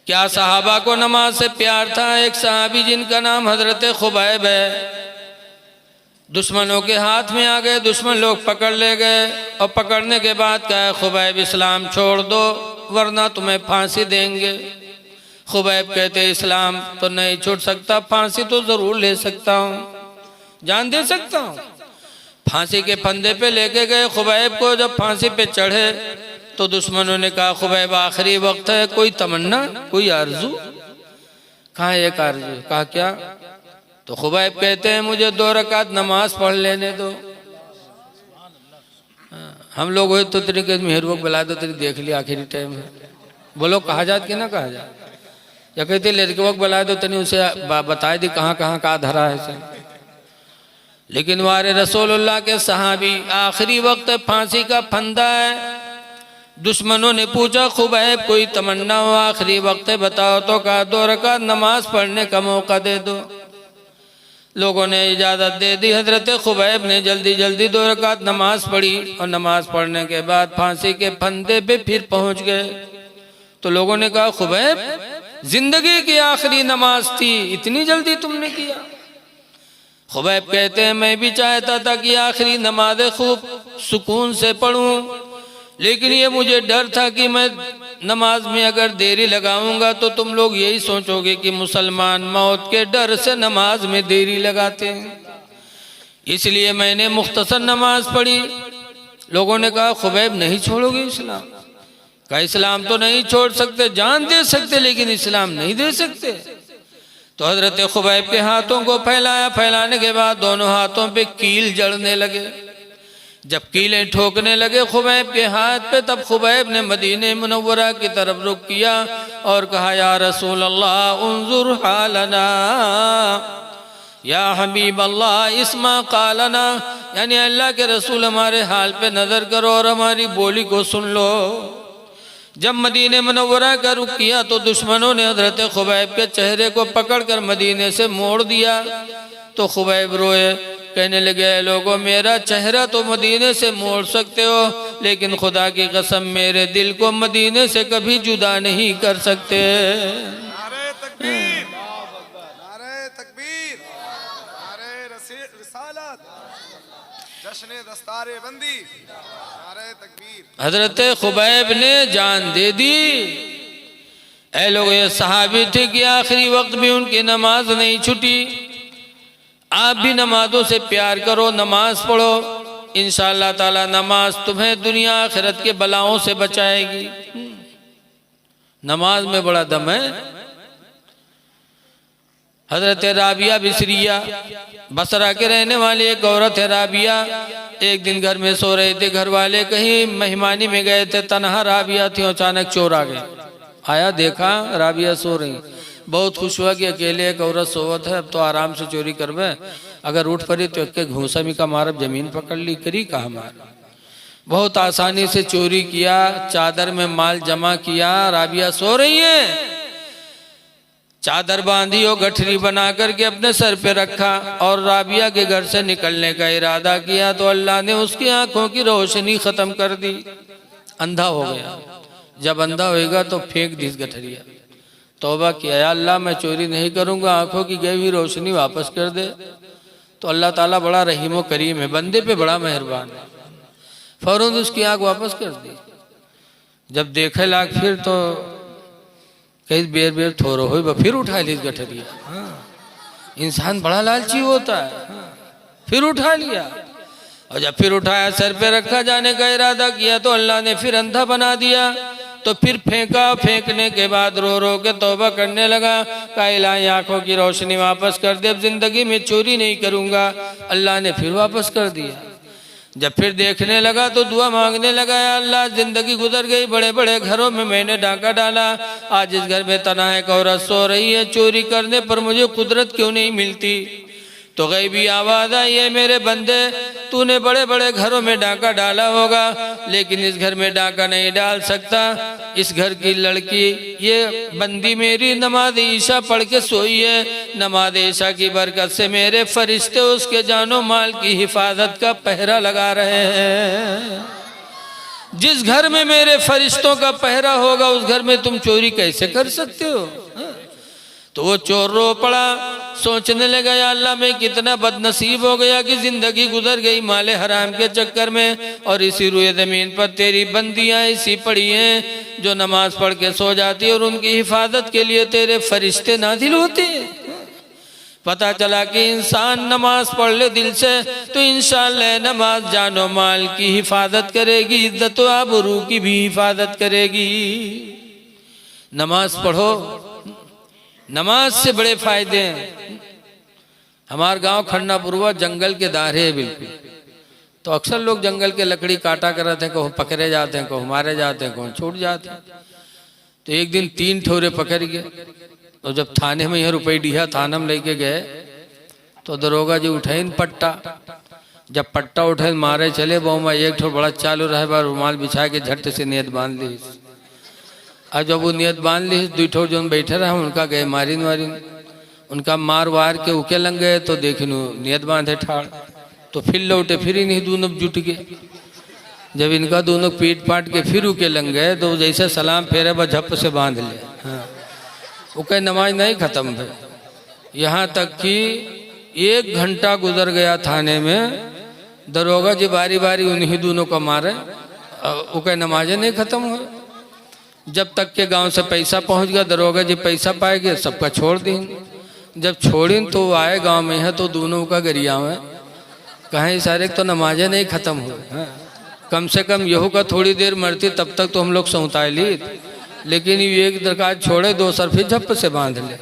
क्या सहाबा को नमाज से प्यार था। एक सहाबी जिनका नाम हजरत खुबैब है, दुश्मनों के हाथ में आ गए, दुश्मन लोग पकड़ ले गए और पकड़ने के बाद कहा खुबैब इस्लाम छोड़ दो वरना तुम्हें फांसी देंगे। खुबैब कहते इस्लाम तो नहीं छोड़ सकता, फांसी तो जरूर ले सकता हूँ, जान दे सकता हूँ। फांसी के फंदे पे लेके गए खुबैब को। जब फांसी पे चढ़े तो दुश्मनों ने कहा खुबैब आखिरी वक्त है, कोई तमन्ना, कोई आरजू। कहा एक आरजू। कहा क्या। तो खुबैब कहते हैं मुझे 2 रकात नमाज पढ़ लेने दो। हम लोग हो तो तरीके मेहर वक्त बुला दो, तेरी देख लिया आखिरी टाइम है, बोलो कहा जात कि ना कहा जात। या कहते लड़के वक्त बुला दो तनी उसे बता दी कहाँ कहाँ का धरा है से। लेकिन वारे रसूलुल्लाह के सहाबी आखिरी वक्त फांसी का फंदा है। दुश्मनों ने पूछा खुबैब कोई तमन्ना हो, आखिरी वक्त बताओ। तो कहा 2 रकात नमाज पढ़ने का मौका दे दो। लोगों ने इजाज़त दे दी। हजरत खुबैब ने जल्दी जल्दी 2 रकात नमाज पढ़ी और नमाज पढ़ने के बाद फांसी के फंदे पे फिर पहुंच गए। तो लोगों ने कहा खुबैब जिंदगी की आखिरी नमाज थी, इतनी जल्दी तुमने किया। खुबैब कहते हैं मैं भी चाहता था कि आखिरी नमाज खूब सुकून से पढ़ूं, लेकिन ये मुझे डर था कि मैं नमाज में अगर देरी लगाऊंगा तो तुम लोग यही सोचोगे कि मुसलमान मौत के डर से नमाज में देरी लगाते हैं, इसलिए मैंने मुख्तसर नमाज पढ़ी। लोगों ने कहा खुबैब नहीं छोड़ोगे इस्लाम। कहा इस्लाम तो नहीं छोड़ सकते, जान दे सकते लेकिन इस्लाम नहीं दे सकते। तो हजरत खुबैब के हाथों को फैलाया, फैलाने के बाद दोनों हाथों पे कील जड़ने लगे। जब कीलें ठोकने लगे खुबैब के हाथ पे, तब खुबैब ने मदीने मुनव्वरा की तरफ रुख किया और कहा या रसूल अल्लाह उन्जुर हालना, या हबीब अल्लाह इस्मा कालना, यानी अल्लाह के रसूल हमारे हाल पे नजर करो और हमारी बोली को सुन लो। जब मदीने मुनव्वरा का रुख किया तो दुश्मनों ने हजरत खुबैब के चेहरे को पकड़कर मदीने से मोड़ दिया। तो खुबैब रोए, कहने लगे लोगों मेरा चेहरा तो मदीने से मोड़ सकते हो, लेकिन खुदा की कसम मेरे दिल को मदीने से कभी जुदा नहीं कर सकते। तकबीर, नारे तकबीर, नारे रिसालत, जश्न दस्तारे बंदी, नारे तकबीर। हजरत खुबैब ने जान दे दी। ऐ लोग, ये सहाबी थे कि आखिरी वक्त भी उनकी नमाज नहीं छूटी। आप भी नमाजों से प्यार करो, नमाज पढ़ो, इंशाअल्लाह ताला नमाज तुम्हें दुनिया आखिरत के बलाओं से बचाएगी। नमाज में बड़ा दम है। हजरत राबिया बिसरिया, बसरा के रहने वाली एक औरत है राबिया। एक दिन घर में सो रहे थे, घर वाले कहीं मेहमानी में गए थे, तनहा राबिया थी। अचानक चोर आ गए। आया, देखा राबिया सो रही, बहुत खुश हुआ कि अकेले एक औरत सोवत है, अब तो आराम से चोरी करवे। अगर उठ पड़ी तो एक घूसा भी का मारब, जमीन पकड़ ली, करी कहा मार। बहुत आसानी से चोरी किया, चादर में माल जमा किया। राबिया सो रही है, चादर बांधी और गठरी बना करके अपने सर पे रखा और राबिया के घर से निकलने का इरादा किया तो अल्लाह ने उसकी आंखों की रोशनी खत्म कर दी, अंधा हो गया। जब अंधा होएगा तो फेंक दी गठरिया, तौबा किया, या अल्लाह मैं चोरी नहीं करूंगा, आंखों की गई हुई रोशनी वापस कर दे। तो अल्लाह ताला बड़ा रहीम व करीम है, बंदे पे बड़ा मेहरबान है। फौरन उसकी आंख वापस कर दी। जब देखे लाग फिर तो कई बेर बेर थोरो हो, फिर उठा ली गठरिया। इंसान बड़ा लालची होता है। फिर उठा लिया और जब फिर उठाया, सर पे रखा, जाने का इरादा किया तो अल्लाह ने फिर अंधा बना दिया। तो फिर फेंका, फेंकने के बाद रो रो के तौबा करने लगा, कहा इलाही आंखों की रोशनी वापस कर दे, अब जिंदगी में चोरी नहीं करूंगा। अल्लाह ने फिर वापस कर दिया। जब फिर देखने लगा तो दुआ मांगने लगा, या अल्लाह जिंदगी गुजर गई, बड़े बड़े घरों में मैंने डाका डाला, आज इस घर में तन्हा एक औरत सो रही है, चोरी करने पर मुझे कुदरत क्यों नहीं मिलती। तो गैबी आवाज आई, है मेरे बंदे, तूने बड़े बड़े घरों में डाका डाला होगा, लेकिन इस घर में डाका नहीं डाल सकता। इस घर की लड़की, ये बंदी मेरी नमाज ईशा पढ़ के सोई है, नमाज ईशा की बरकत से मेरे फरिश्ते उसके जानो माल की हिफाजत का पहरा लगा रहे हैं। जिस घर में मेरे फरिश्तों का पहरा होगा उस घर में तुम चोरी कैसे कर सकते हो। तो वो चोर रो पड़ा, सोचने लगा, या अल्लाह मैं कितना बदनसीब हो गया कि जिंदगी गुजर गई माले हराम के चक्कर में, और इसी रुए जमीन पर तेरी बंदियां ऐसी पड़ी हैं जो नमाज पढ़ के सो जाती है और उनकी हिफाजत के लिए तेरे फरिश्ते नाजिल होते। पता चला कि इंसान नमाज पढ़ ले दिल से तो इंशाअल्लाह नमाज जानो माल की हिफाजत करेगी, इज्जत व आबरू की भी हिफाजत करेगी। नमाज पढ़ो, नमाज से बड़े फायदे हैं। हमारे गांव खन्नापुरवा जंगल के दायरे है बिल्कुल, तो अक्सर लोग जंगल के लकड़ी काटा करते हैं, कहूँ पकड़े जाते हैं, कहूँ मारे जाते हैं, कहूँ छूट जाते हैं। तो एक दिन 3 ठोरे पकड़ गए। तो जब थाने में, यहाँ रुपईडीहा थाना में लेके गए तो दरोगा जी उठाइन पट्टा। जब पट्टा उठे मारे चले, बहुमा एक ठो बड़ा चालू रहे बार रुमाल बिछा के झट से नियत बांध ली। और जब वो नियत बांध ली, 2 ठो जो बैठे रहे उनका गए मारिन वारिन, उनका मार वार के उके लग गए। तो देखिनु नियत बांधे ठाड़, तो फिर लौटे, फिर इन्हीं दोनों जुट गए। जब इनका दोनों पीट पाट के फिर उके लग गए तो जैसे सलाम फेरे बस झप से बांध ले। हाँ, उके नमाज नहीं खत्म भई। यहाँ तक कि 1 घंटा गुजर गया थाने में, दरोगा जी बारी बारी उन्हीं दोनों को मारे, उके नमाजें नहीं खत्म हुए। जब तक के गांव से पैसा पहुंच गया, दरोगा जी पैसा पाए गए, सबका छोड़ दी। जब छोड़ी तो आए गांव में है तो दोनों का गरिया में कहीं सारे तो नमाजें नहीं खत्म हुए। कम से कम यहू का थोड़ी देर मरती तब तक तो हम लोग सौताए ली, लेकिन ये एक दरकार छोड़े, 2 सर फिर झप से बांध ले।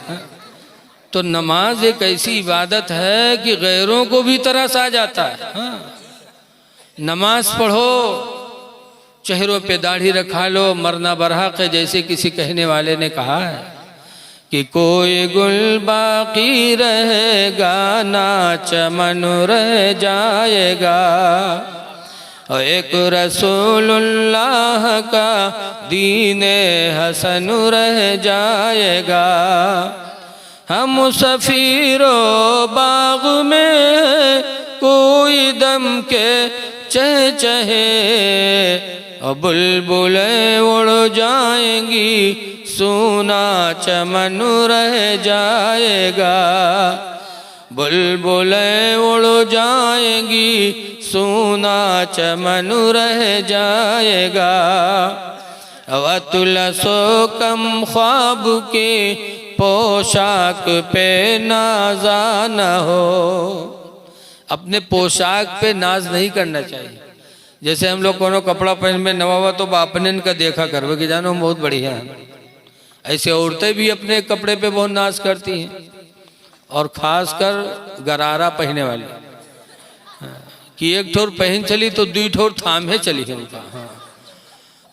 तो नमाज एक ऐसी इबादत है कि गैरों को भी तरस आ जाता है। नमाज पढ़ो, चेहरों पे दाढ़ी रखा लो, मरना बरहक है, जैसे किसी कहने वाले ने कहा है कि कोई गुल बाकी रहेगा ना चमन रह जाएगा, और एक रसूलुल्लाह का दीने हसन रह जाएगा। हम सफीरो बाग में कोई दम के चहचहे, और बुलबुलें उड़ जाएंगी सूना चमन रह जाएगा। बुलबुलें उड़ जाएंगी, सूना चमन रह जाएगा। वतुलसो कम ख्वाब के पोशाक पे नाज़ा न हो। अपने पोशाक पे नाज नहीं करना चाहिए। जैसे हम लोग कोनो कपड़ा पहन में नवा हुआ तो अपने का देखा करवे कि जानो बहुत बढ़िया है। ऐसे औरतें भी अपने कपड़े पे बहुत नाज करती हैं, और खासकर गरारा पहने वाली कि एक ठोर पहन चली तो दू ठोर थाम है चली है उनका। हाँ।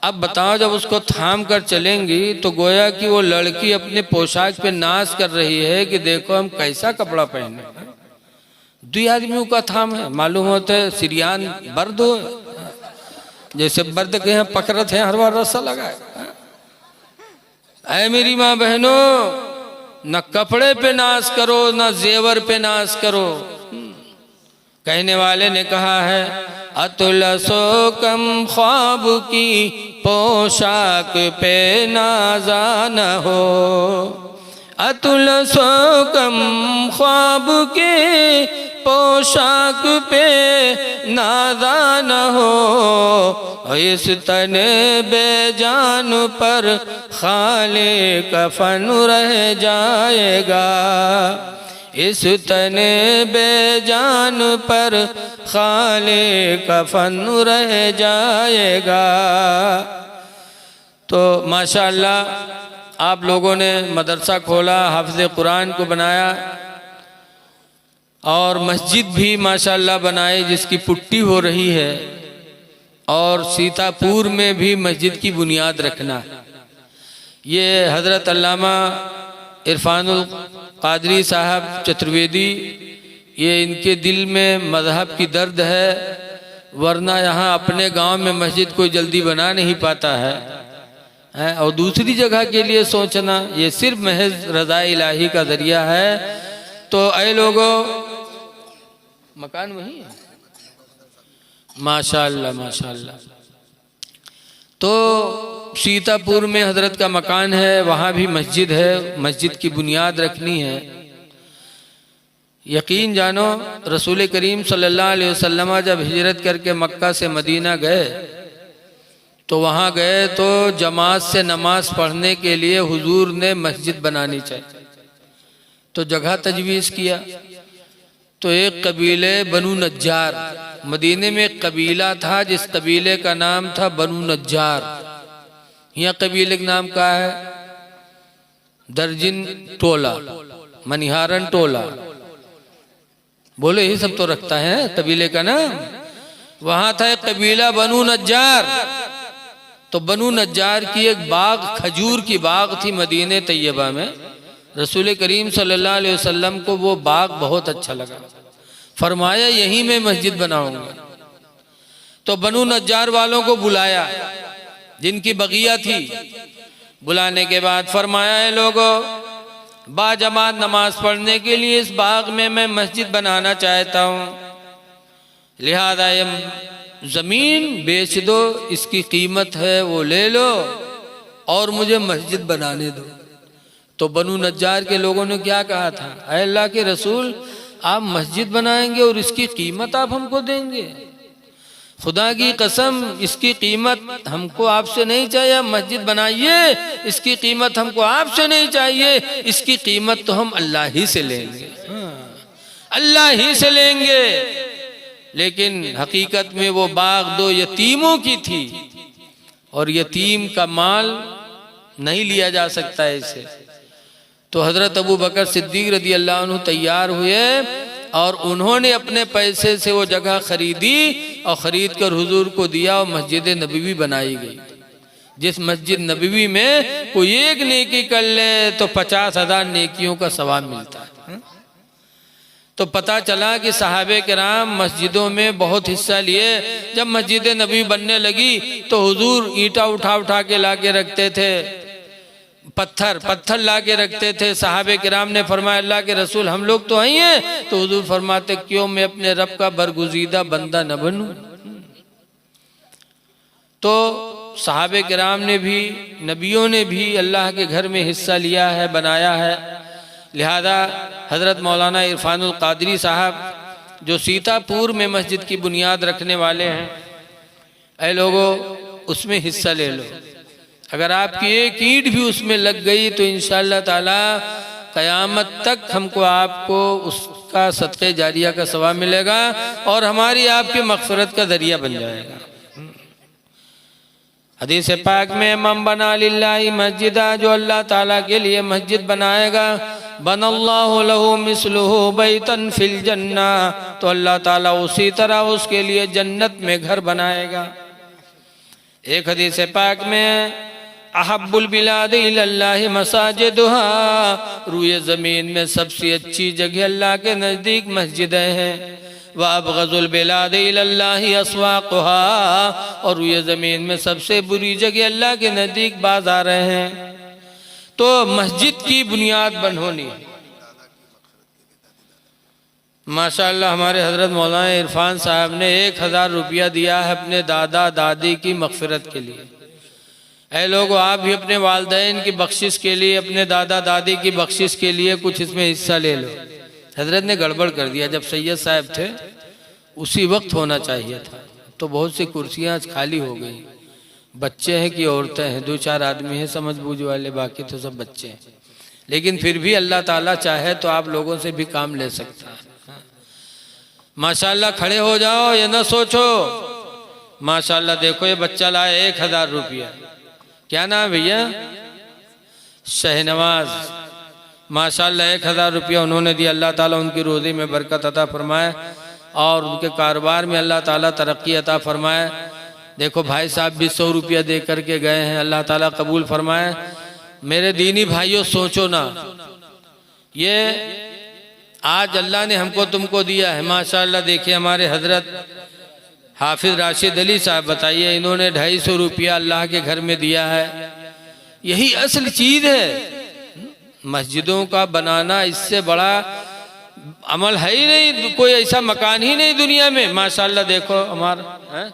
अब बताओ, जब उसको थाम कर चलेंगी तो गोया कि वो लड़की अपने पोशाक पे नाज कर रही है कि देखो हम कैसा कपड़ा पहने। दो आदमियों का थाम है, मालूम होता है सिरियान बर्द हो, जैसे बर्द के यहाँ पकड़त है हर बार रस्सा लगा। ऐ मेरी माँ बहनों, न कपड़े पे नाज करो न जेवर पे नाज करो। कहने वाले ने कहा है अतुलसो कम ख्वाब की पोशाक पे नाज़ा न हो। अतुलसो कम ख्वाब के पोशाक पे नाज़ा न हो। इस तने बेजान पर खाले कफन रह जाएगा। इस तने बेजान पर खाले कफन रह जाएगा। तो माशाअल्लाह आप लोगों ने मदरसा खोला, हाफिज़ कुरान को बनाया, और मस्जिद भी माशाअल्लाह बनाई जिसकी पुट्टी हो रही है, और सीतापुर में भी मस्जिद की बुनियाद रखना। ये हज़रत अल्लामा इरफानुल कादरी साहब चतुर्वेदी, ये इनके दिल में मज़हब की दर्द है, वरना यहाँ अपने गांव में मस्जिद कोई जल्दी बना नहीं पाता है। और दूसरी जगह के लिए सोचना ये सिर्फ महज रज़ा इलाही का ज़रिया है। तो ऐ लोगों, मकान वही है माशाअल्लाह माशाअल्लाह। तो सीतापुर में हजरत का मकान है, वहाँ भी मस्जिद है, मस्जिद की बुनियाद रखनी है। यकीन जानो रसूल करीम सल्लल्लाहु अलैहि वसल्लम जब हिजरत करके मक्का से मदीना गए तो वहाँ गए तो जमात से नमाज पढ़ने के लिए हुजूर ने मस्जिद बनानी चाहिए, तो जगह तजवीज़ किया। तो एक कबीले बनु नज्जार, मदीने में एक कबीला था जिस कबीले का नाम था बनु नज्जार। यहाँ कबीले का नाम क्या है? दर्जिन टोला, मनिहारन टोला, बोले ये सब तो रखता है कबीले का नाम। वहां था एक कबीला बनु नज्जार। तो बनु नज्जार की एक बाग, खजूर की बाग थी मदीने तैयबा में। रसूल करीम सल्लल्लाहु अलैहि वसल्लम को वो बाग बहुत अच्छा लगा, फरमाया यहीं में मस्जिद बनाऊंगा। तो बनु नज्जार वालों को बुलाया जिनकी बगिया थी। बुलाने के बाद फरमाया है लोगों, बाजमात नमाज पढ़ने के लिए इस बाग में मैं मस्जिद बनाना चाहता हूँ, लिहाजा ये ज़मीन बेच दो, इसकी कीमत है वो ले लो और मुझे मस्जिद बनाने दो। तो बनु नज्जार के लोगों ने क्या कहा था, ऐ अल्लाह के रसूल, आप मस्जिद बनाएंगे और इसकी कीमत आप हमको देंगे? खुदा की कसम, इसकी कीमत हमको आपसे नहीं चाहिए। आप मस्जिद बनाइए, इसकी कीमत हमको आपसे नहीं चाहिए, इसकी कीमत तो हम अल्लाह ही से लेंगे, अल्लाह ही से लेंगे। लेकिन हकीकत में वो बाग दो यतीमों की थी और यतीम का माल नहीं लिया जा सकता है इसे। तो हजरत अबू बकर सिद्दीक रदी अल्लाह अन्हु तैयार हुए और उन्होंने अपने पैसे से वो जगह खरीदी और ख़रीद कर हुजूर को दिया और मस्जिद नबवी बनाई गई। जिस मस्जिद नबवी में कोई एक नेकी कर ले तो 50,000 नेकियों का सवाब मिलता है। तो पता चला कि सहाबे किराम मस्जिदों में बहुत हिस्सा लिए। जब मस्जिद नबवी बनने लगी तो हुजूर ईंटा उठा उठा के ला के रखते थे, पत्थर ला के रखते थे। सहाबे किराम ने फरमाया अल्लाह के रसूल, हम लोग तो आई हैं। तो हुजूर फरमाते, क्यों मैं अपने रब का बरगुजीदा बंदा न बनूं? तो सहाबे किराम ने भी, नबियों ने भी अल्लाह के घर में हिस्सा लिया है, बनाया है। लिहाजा हज़रत मौलाना इरफानुल कादरी साहब जो सीतापुर में मस्जिद की बुनियाद रखने वाले हैं, ऐ लोगों उसमें हिस्सा ले लो। अगर आपकी एक ईंट भी उसमें लग गई तो इंशाअल्लाह ताला क़यामत तक हमको आपको उसका सदक़े जारिया का सवाब मिलेगा और हमारी आपकी मग़फ़िरत का ज़रिया बन जाएगा। हदीस पाक में मन बना लिल्लाहि मस्जिदा, जो अल्लाह ताला के लिए मस्जिद बनाएगा, बनल्लाहु लहू मिस्लुहु बैतन फिल जन्ना, तो अल्लाह ताला उसी तरह उसके लिए जन्नत में घर बनाएगा। एक हदीस पाक में अहब्बुल बिलाद इलल्लाहि मसाजिदुहा, रूए ज़मीन में सबसे अच्छी जगह अल्लाह के नज़दीक मस्जिदें हैं। व अबग़ज़ुल बिलाद इलल्लाहि अस्वाक़ुहा, और रूए ज़मीन में सबसे बुरी जगह अल्लाह के नज़दीक बाज़ार हैं। तो मस्जिद की बुनियाद बनोनी। माशाअल्लाह हमारे हज़रत मौलाना इरफान साहब ने 1000 रुपया दिया है अपने दादा दादी की मग़फ़िरत के लिए। ऐ लोगों आप भी अपने वालिदैन की बख्शिश के लिए, अपने दादा दादी की बख्शिश के लिए कुछ इसमें हिस्सा ले लो। हज़रत ने गड़बड़ कर दिया, जब सैयद साहब थे उसी वक्त होना चाहिए था। तो बहुत सी कुर्सियाँ आज खाली हो गई। बच्चे हैं कि औरतें हैं, 2-4 आदमी हैं समझ बूझ वाले, बाकी तो सब बच्चे हैं। लेकिन फिर भी अल्लाह ताला चाहे तो आप लोगों से भी काम ले सकता है। माशाअल्लाह खड़े हो जाओ, ये ना सोचो। माशाअल्लाह देखो ये बच्चा लाया 1000 रुपया। क्या नाम भैया? शहनवाज। माशाअल्लाह 1000 रुपया उन्होंने दिया। अल्लाह ताला उनकी रोज़ी में बरकत अता फरमाए और उनके कारोबार में अल्लाह ताला तरक्की अता फरमाए। देखो भाई साहब भी 100 रुपया दे करके गए हैं, अल्लाह ताला कबूल फरमाए। मेरे दीनी भाइयों सोचो ना, ये आज अल्लाह ने हमको तुमको दिया है। माशाअल्लाह देखिए हमारे हजरत हाफिज राशिद अली साहब, बताइए इन्होंने 250 रुपया अल्लाह के घर में दिया है। यही असल चीज़ है मस्जिदों का बनाना, इससे बड़ा अमल है ही नहीं, कोई ऐसा मकान ही नहीं दुनिया में। माशाअल्लाह देखो हमारा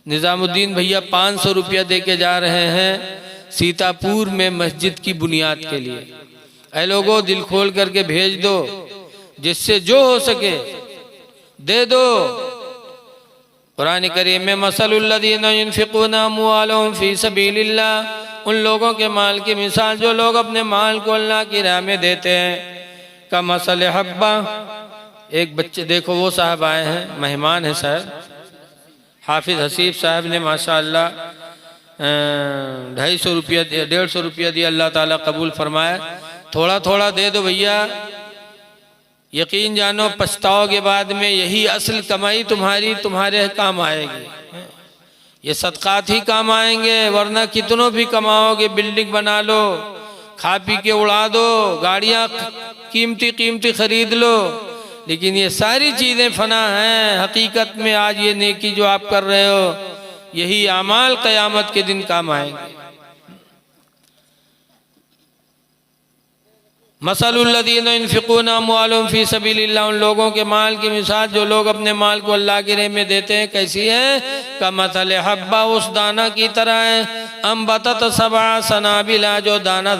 निज़ामुद्दीन भैया 500 रुपया दे के जा रहे हैं सीतापुर में मस्जिद की बुनियाद के लिए। ऐ लोगों दिल खोल करके भेज दो, जिससे जो हो सके दे दो। कुरान करीम में मसलुल्लज़ीना युनफ़िक़ूना अम्वालहुम फ़ी सबीलिल्लाह, उन लोगों के माल की मिसाल जो लोग अपने माल को अल्लाह की राह में देते हैं, का मसल हब्बा। एक बच्चे देखो वो साहब आए हैं, मेहमान है साहब, हाफिज हसीब साहब ने माशाअल्लाह 250 रुपया 150 रुपया दिया। अल्लाह ताला कबूल फरमाए। थोड़ा थोड़ा दे दो भैया, यकीन जानो पछताओगे बाद में। यही असल कमाई तुम्हारे काम आएगी, ये सदकात ही काम आएंगे। वरना कितनों भी कमाओगे, बिल्डिंग बना लो, खा पी के उड़ा दो, गाड़ियाँ कीमती कीमती खरीद लो, लेकिन ये सारी चीज़ें फना हैं। हकीकत में आज ये नेकी जो आप कर रहे हो, यही आमाल क़यामत के दिन काम आएंगे। मसलुल्लज़ीना युनफ़िक़ूना अम्वालहुम फ़ी सबीलिल्लाह, उन लोगों के माल की मिसाल जो लोग अपने माल को अल्लाह के राह में देते हैं, कैसी है? का मसल हब्बा, उस दाना की तरह है। अम्बतत सबअ सनाबिला, जो दाना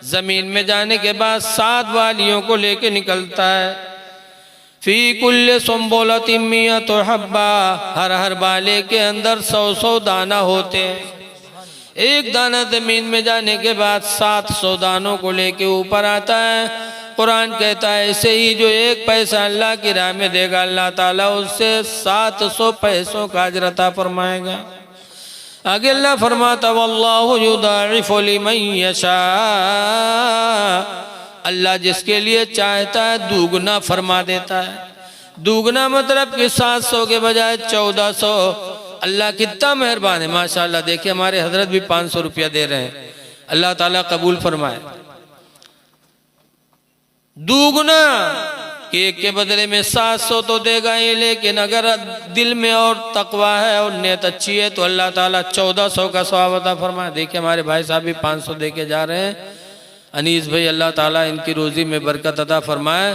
जमीन में जाने के बाद 7 वालियों को लेके निकलता है। फ़ी कुल्लि सुंबुलतिन मिअतु हब्बा, हर बाले के अंदर 100 दाना होते हैं। एक दाना जमीन में जाने के बाद 700 दानों को लेके ऊपर आता है। कुरान कहता है ऐसे ही जो 1 पैसा अल्लाह की राह में देगा, अल्लाह ताला उससे 700 पैसों का अजर अता फरमाएगा। आगे अल्लाह फरमाता वल्लाहु युदाइफु लिमन यशा, अल्लाह जिसके लिए चाहता है दुगना फरमा देता है। दुगना मतलब कि 700 के बजाय 1400। अल्लाह कितना मेहरबान है माशाअल्लाह। देखिए हमारे हजरत भी 500 रुपया दे रहे हैं, अल्लाह ताला कबूल फरमाए। दुगना कि एक के बदले में 700 तो देगा ही, लेकिन अगर दिल में और तकवा है और नियत अच्छी है तो अल्लाह ताला 1400 का सवाब अता फरमाए। देखिए हमारे भाई साहब भी 500 दे के जा रहे हैं। अनीस भाई अल्लाह ताला इनकी रोज़ी में बरकत अता फरमाए,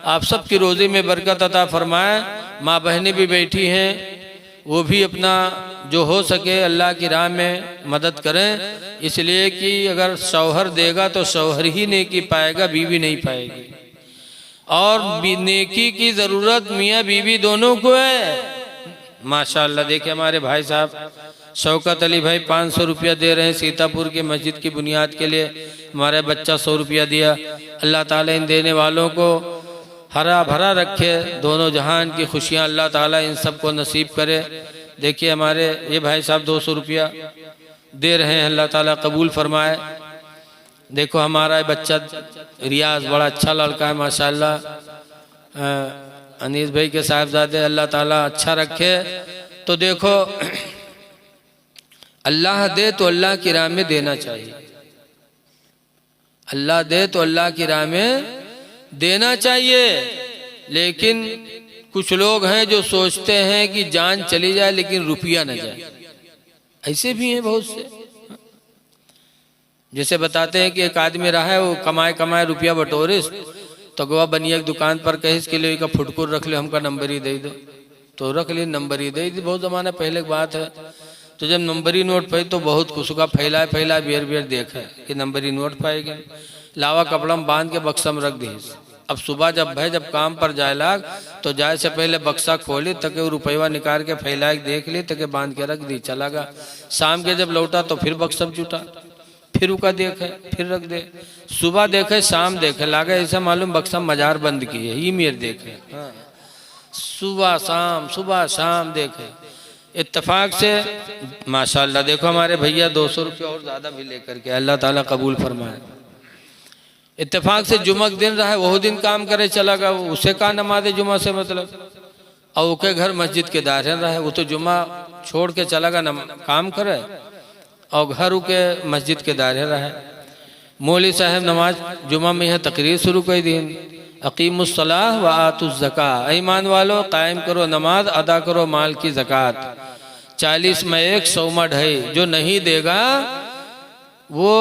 आप सब की रोज़ी में बरकत अता फरमाए। माँ बहनें भी बैठी हैं, वो भी अपना जो हो सके अल्लाह की राह में मदद करें, इसलिए कि अगर शौहर देगा तो शौहर ही नेकी पाएगा, बीवी नहीं पाएगी। और नेकी की ज़रूरत मियाँ बीवी दोनों को है। माशाअल्लाह देखिए हमारे भाई साहब शौकत अली भाई 500 रुपया दे रहे हैं सीतापुर के मस्जिद की बुनियाद के लिए। हमारे बच्चा 100 रुपया दिया। अल्लाह ताला इन देने वालों को हरा भरा रखे, दोनों जहान की खुशियां अल्लाह ताला इन सबको नसीब करे। देखिए हमारे ये भाई साहब 200 रुपया दे रहे हैं, अल्लाह ताला कबूल फरमाए। देखो हमारा बच्चा रियाज बड़ा अच्छा लड़का है माशाअल्लाह, अनीस भाई के साहबजादे, अल्लाह ताला अच्छा रखे। तो देखो अल्लाह दे तो अल्लाह की राह में देना चाहिए, अल्लाह दे तो अल्लाह की राह में देना चाहिए। लेकिन कुछ लोग हैं जो सोचते हैं कि जान चली जाए लेकिन रुपया न जाए, ऐसे भी हैं बहुत से। जैसे बताते हैं कि एक आदमी रहा है, वो कमाए कमाए रुपया बटोरिस, तो गवा बनिया की दुकान पर कहिस कि ले का फुटकुर रख ले, हमका नंबर ही दे दो, तो रख ली, नंबर ही दे दी। बहुत जमाना पहले की बात है। तो जब नंबरी नोट पाई तो बहुत कुछ का फैलाए फैलाए बेर बेर देखा कि नंबरी नोट पाएगी, लावा कपड़ा में बांध के बक्सा में रख दी। अब सुबह जब भाई जब काम पर जाए लाग तो जाए से पहले बक्सा खोली तक रुपया निकाल के फैलाए देख ली तक बांध के रख दी, चला गया। शाम के जब लौटा तो फिर बक्सा जुटा, फिर उका देखे, फिर रख दे। सुबह देखे शाम देखे, लागे ऐसा मालूम बक्सा मजार बंद की है, ये मेरे देखे। सुबह शाम देखे। इत्तेफाक से माशाअल्लाह देखो हमारे भैया 200 रुपया और ज़्यादा भी लेकर के, अल्लाह ताला कबूल फरमाए। इत्तेफाक से जुम्मा के दिन रहा है, वही दिन काम करे चला गया, उसे का नमाज जुम्मा से मतलब। और उसके घर मस्जिद के दायरे रहा है, वो तो जुम्मा छोड़ के चला गया काम करे, और घर के मस्जिद के दायरे रहा है। मौली साहब नमाज जुम्मा में यह तकरीर शुरू कर दी, अकीमुस्सलाह व आतुज़्ज़का, ईमान वालो कायम करो नमाज, अदा करो माल की ज़कात। 40 में 1 100 में 2.5, जो नहीं देगा वो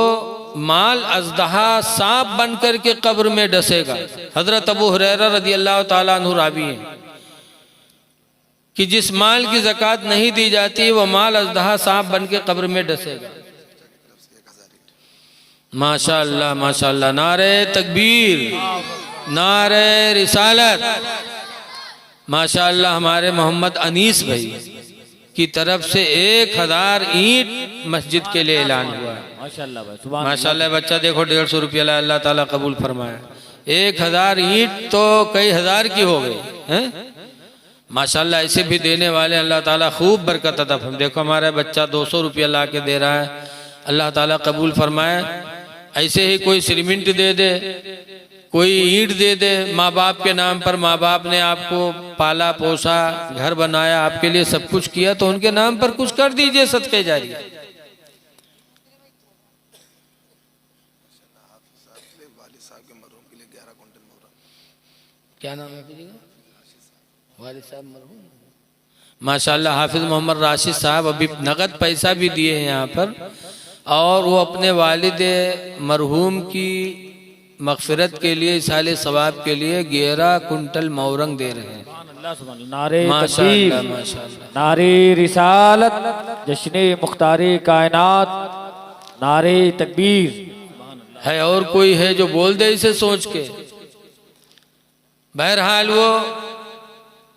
माल अज़दहा सांप बन कर के कब्र में डसेगा। हजरत अबू हुरैरा रज़ी अल्लाह ताला अन्हु रावी हैं कि जिस माल की ज़कात नहीं दी जाती वो माल अज़दहा सांप बन के कब्र में डसेगा। माशाअल्लाह माशाअल्लाह, नारे तकबीर, नारे रिसालत। माशाअल्लाह हमारे मोहम्मद अनीस भाई की तरफ से 1000 ईंट मस्जिद के लिए ऐलान हुआ है। माशाअल्लाह भाई, सुभान माशाअल्लाह। बच्चा देखो 150 रुपया ला, अल्लाह ताला कबूल फरमाए। 1000 ईंट तो कई हजार की हो गई हैं। माशाअल्लाह ऐसे भी देने वाले अल्लाह ताला खूब बरकत अता फरमाए। देखो हमारा बच्चा 200 रुपया ला के दे रहा है, अल्लाह ताला कबूल फरमाए। ऐसे ही कोई सीमेंट दे दे, कोई ईंट दे दे, माँ बाप के नाम पर, माँ बाप ने आपको पाला पोसा, घर बनाया, आपके लिए सब कुछ किया, तो उनके नाम पर कुछ कर दीजिए सदके जारिया। क्या नाम है जी? वालिद साहब मरहूम। माशाअल्लाह हाफिज मोहम्मद राशिद साहब अभी नगद पैसा भी दिए हैं यहाँ पर, और वो अपने वालिद मरहूम की मगफिरत के लिए, इसाले सवाब के लिए 11 कुंटल मौरंग दे रहे हैं। नारे माशाअल्लाह तकबीर, माशाअल्लाह, नारे रिसालत, जश्ने मुख्तारे कायनात, नारे तकबीर है। और कोई है जो बोल दे इसे सोच के। बहरहाल वो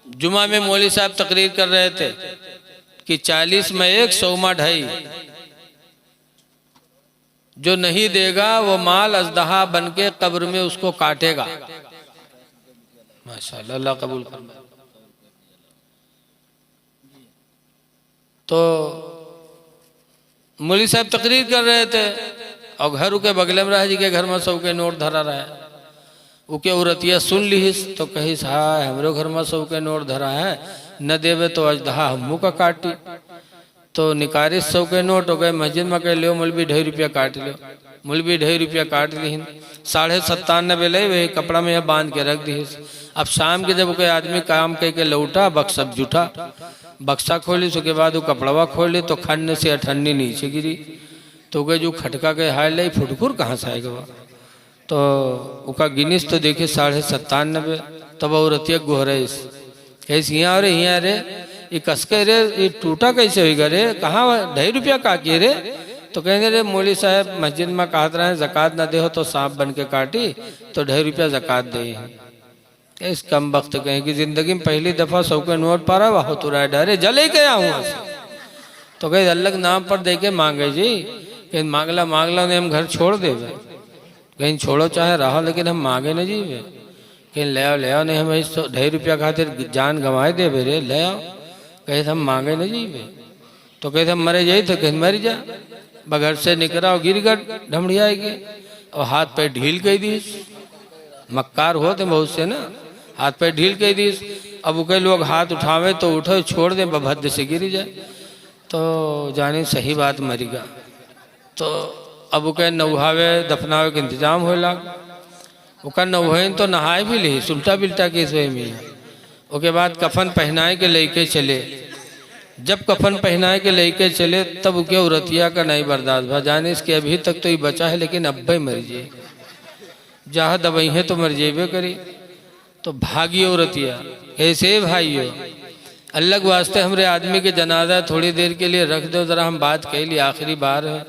जुमा में मौली साहब तकरीर कर रहे थे कि 40 में 1 100 में 2.5, जो नहीं देगा वो माल अज़दहा बन के कब्र में उसको काटेगा। माशाअल्लाह, अल्लाह कबूल फरमाए। तो मौली साहब तकरीर कर रहे थे और घर के बगले में रहा जी के घर में 100 के नोट धरा रहा है। उके औरतिया सुन लीस तो कहिस, हाँ हमरो घर में 100 के नोट धरा है, न देवे तो अजदहा हमू का काटी। तो निकारिस 100 के नोट हो गए, मस्जिद में कह लो मौलवी 2.5 रुपया काट लो। मौलवी 2.5 रुपया काट ली, 97.5 ले वही कपड़ा में यह बांध के रख दी। अब शाम के जब कोई आदमी काम कह के लौटा, बक्सा जुटा, बक्सा खोली, उसके बाद वो कपड़वा खोली तो खन्ने से 98 नीचे गिरी। तो गए जो खटका के हार ले, फुटकुर कहाँ से आएगा? तो उका गिनीस तो देखे 97.5। तब औरतिया गोहरे कैसे यहाँ रे, यहाँ रे ये कसके रे ये टूटा कैसे होगा रे, कहाँ 2.5 रुपया का किए रे। तो कहने रे मौली साहब मस्जिद में कहत रहे जक़ात न दे हो तो सांप बन के काटी, तो 2.5 रुपया जक़ात दे। इस कम वक्त कहें कि जिंदगी में पहली दफा 100 के नोट पारा वाह तो राय डरे जले के आऊँ। तो कहे अल्लाह के नाम पर दे के मांगे जी, कहीं मांगला ने हम घर छोड़ दे, कहीं छोड़ो चाहे रहो, लेकिन हम मांगे न जी। कहीं ले आओ नहीं हमें 2.5 रुपया खातिर जान गंवाए दे रे, ले आओ। कहे हम मांगे न जी। तो कहते हम मरे जाई, तो कहीं मर जा, बगैर से निकला और गिर गट ढमड़ियाएगी और हाथ पैर ढील कह दी। मक्कार होते बहुत से ना, हाथ पैर ढील कह दी। अब कई लोग हाथ उठावे तो उठो, छोड़ दे भद्द से गिरी जाए, तो जाने सही बात मरीगा। तो अब कह नहावे दफनावे के इंतजाम हो लग, ओका नहाए तो नहाए भी ली उल्टा बिल्टा केस हुए में। उसके बाद कफन पहनाए के लेके चले। जब कफन पहनाए के लेके चले तब उके औरतिया का नहीं बर्दाश्त भा, जाने इसके अभी तक तो ये बचा है, लेकिन अब भी मर जाए, जहाँ दवाई है तो मर जेबे करी। तो भागी औरतिया ऐसे भाइयों, अल्लाह के वास्ते हमरे आदमी के जनाजा थोड़ी देर के लिए रख दो, जरा हम बात कह ली, आखिरी बार है।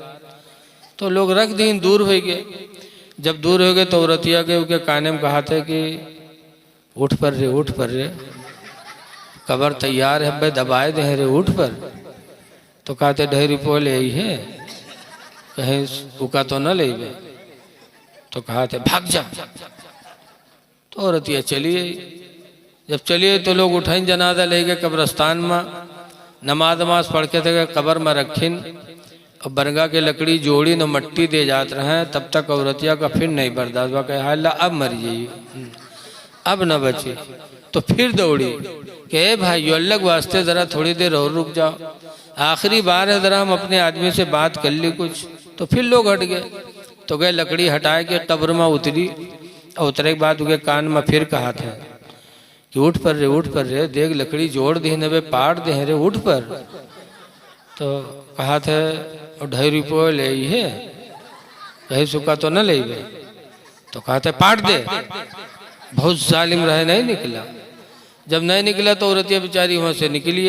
तो लोग रख दी, दूर हो गए। जब दूर हो गए तो औरतिया के उनके काने में कहा थे कि उठ पर रे, उठ पर रे, कबर तैयार है, भाई दबाए दे रे, उठ पर। तो कहते 2.5 रुपये ले आई है, कहीं उका तो न ले। तो कहा थे भाग जा। तो औरतिया चलिए। जब चलिए तो लोग उठाइन जनाजा ले गए कब्रस्तान में, नमाज पढ़ के थे कब्र में रखिन और बरगा के लकड़ी जोड़ी न मट्टी दे जाते रहे। तब तक औरतिया का फिर नहीं बर्दाश्त हुआ, कहा अल्लाह अब मर जाइए, अब न बचे। तो फिर दौड़ी कि भाई अल्लाह के वास्ते ज़रा थोड़ी देर और रुक जाओ, आखिरी बार है, ज़रा हम अपने आदमी से बात कर ली कुछ। तो फिर लोग हट गए। तो गए लकड़ी हटाए के कब्र में उतरी, और उतरे के बाद उनके कान में फिर कहा था कि उठ पर रे, उठ पर रे, देख लकड़ी जोड़ दे न पाट दे रे, उठ पर। तो कहा था 2.5 रुपये ले है, कहीं सुखा तो न ले। तो कहा था पाट दे। बहुत जालिम रहे, नहीं निकला। जब नहीं निकला तो औरतिया बेचारी वहाँ से निकली।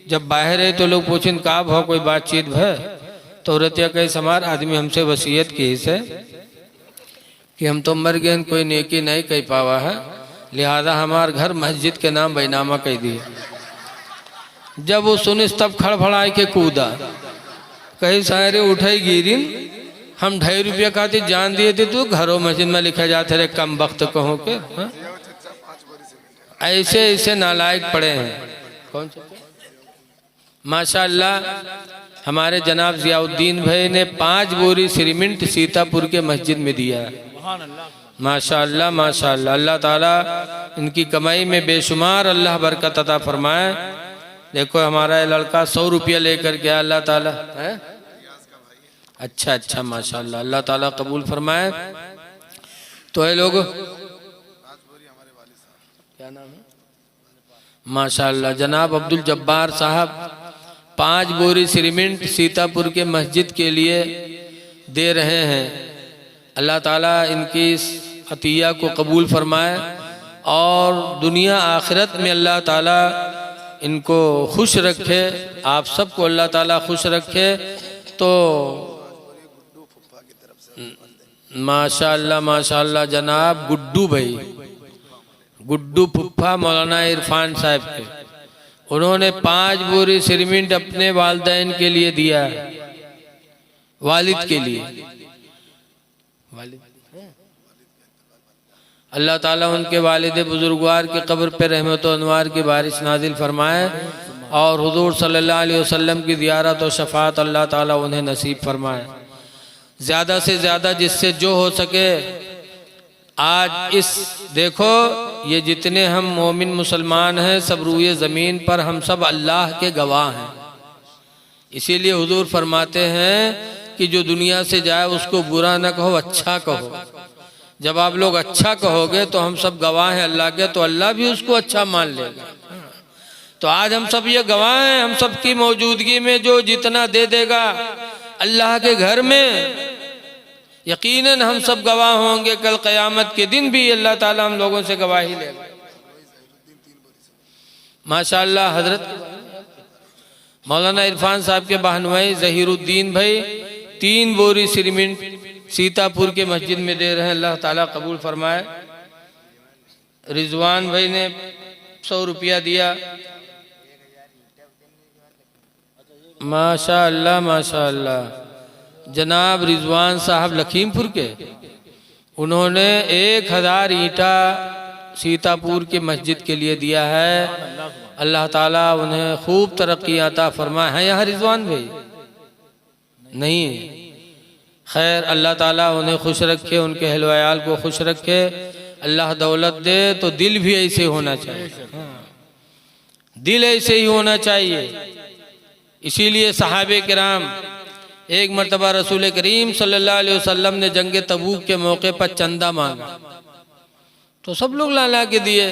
जब बाहर है तो लोग पूछें का भाव, कोई बातचीत है। तो औरतिया कहे समार आदमी हमसे वसीयत की है कि हम तो मर गए, कोई नेकी नहीं कह पावा है, लिहाजा हमार घर मस्जिद के नाम बैनामा कह दिए। जब वो सुनिस तब खड़फड़ाए के कूदा, कहीं सारे उठाई गिरिन, हम 2.5 रुपया खातिर जान दिए थे, तो घरों मस्जिद में लिखा जाते रहे कम वक्त कहो के। ऐसे ऐसे नालायक पड़े हैं। कौन से? माशाअल्लाह हमारे जनाब जियाउद्दीन भाई ने 5 बोरी सीमेंट सीतापुर के मस्जिद में दिया है। माशाअल्लाह माशाअल्लाह, अल्लाह ताला इनकी कमाई में बेशुमार अल्लाह बरकत अता फरमाए। देखो हमारा ये लड़का 100 रुपया लेकर गया, अल्लाह ताला है। अच्छा अच्छा माशाअल्लाह, अल्लाह ताला कबूल फरमाए। तो ये लोग क्या नाम है? माशाअल्लाह जनाब अब्दुल जब्बार साहब 5 बोरी सीमेंट सीतापुर के मस्जिद के लिए दे रहे हैं। अल्लाह ताला इनकी इस अतिया को कबूल फरमाए और दुनिया आखिरत में अल्लाह ताला इनको खुश रखे, आप सबको अल्लाह ताला खुश रखे। तो माशाअल्लाह माशाअल्लाह जनाब गुड्डू भाई, गुड्डू फुफ्फा मौलाना इरफान साहब के, उन्होंने 5 बोरी सीमेंट अपने वालिदैन के लिए दिया, वालिद के लिए। अल्लाह ताला उनके वालिद बुजुर्गवार के कब्र पे रहमत व अनवार की बारिश नाजिल फरमाए और हुजूर सल्लल्लाहु अलैहि वसल्लम की ज़ियारत और शफात अल्लाह ताला उन्हें नसीब फरमाए। ज़्यादा से ज़्यादा जिससे जो हो सके। आज इस देखो ये जितने हम मोमिन मुसलमान हैं सब रूए ज़मीन पर हम सब अल्लाह के गवाह हैं। इसीलिए हुजूर फरमाते हैं कि जो दुनिया से जाए उसको बुरा न कहो, अच्छा कहो। जब आप लोग अच्छा कहोगे तो हम सब गवाह हैं अल्लाह के, तो अल्लाह भी उसको अच्छा मान लेगा। तो आज हम सब ये गवाह हैं, हम सब की मौजूदगी में जो जितना दे देगा अल्लाह के घर में, यकीनन हम सब गवाह होंगे। कल क़यामत के दिन भी अल्लाह ताला हम लोगों से गवाही लेगा। माशाअल्लाह हजरत मौलाना इरफान साहब के बहनोई जहीरुद्दीन भाई 3 बोरी सीमेंट सीतापुर के मस्जिद में दे रहे हैं, अल्लाह ताला कबूल फरमाए। रिजवान भाई ने 100 रुपया दिया, माशा अल्लाह माशा अल्लाह। जनाब रिजवान साहब लखीमपुर के, उन्होंने 1000 ईंटा सीतापुर के मस्जिद के लिए दिया है। अल्लाह ताला उन्हें खूब तरक्की अता फरमाए। हैं यहाँ रिजवान भाई? नहीं, खैर अल्लाह ताला उन्हें खुश रखे, उनके अहल व अयाल को खुश रखे, अल्लाह दौलत दे। तो दिल भी ऐसे होना चाहिए, दिल ऐसे ही होना चाहिए। इसीलिए सहाबे किराम, एक मरतबा रसूल करीम सल्लल्लाहु अलैहि वसल्लम ने जंग तबूक के मौके पर चंदा मांगा तो सब लोग ला के दिए,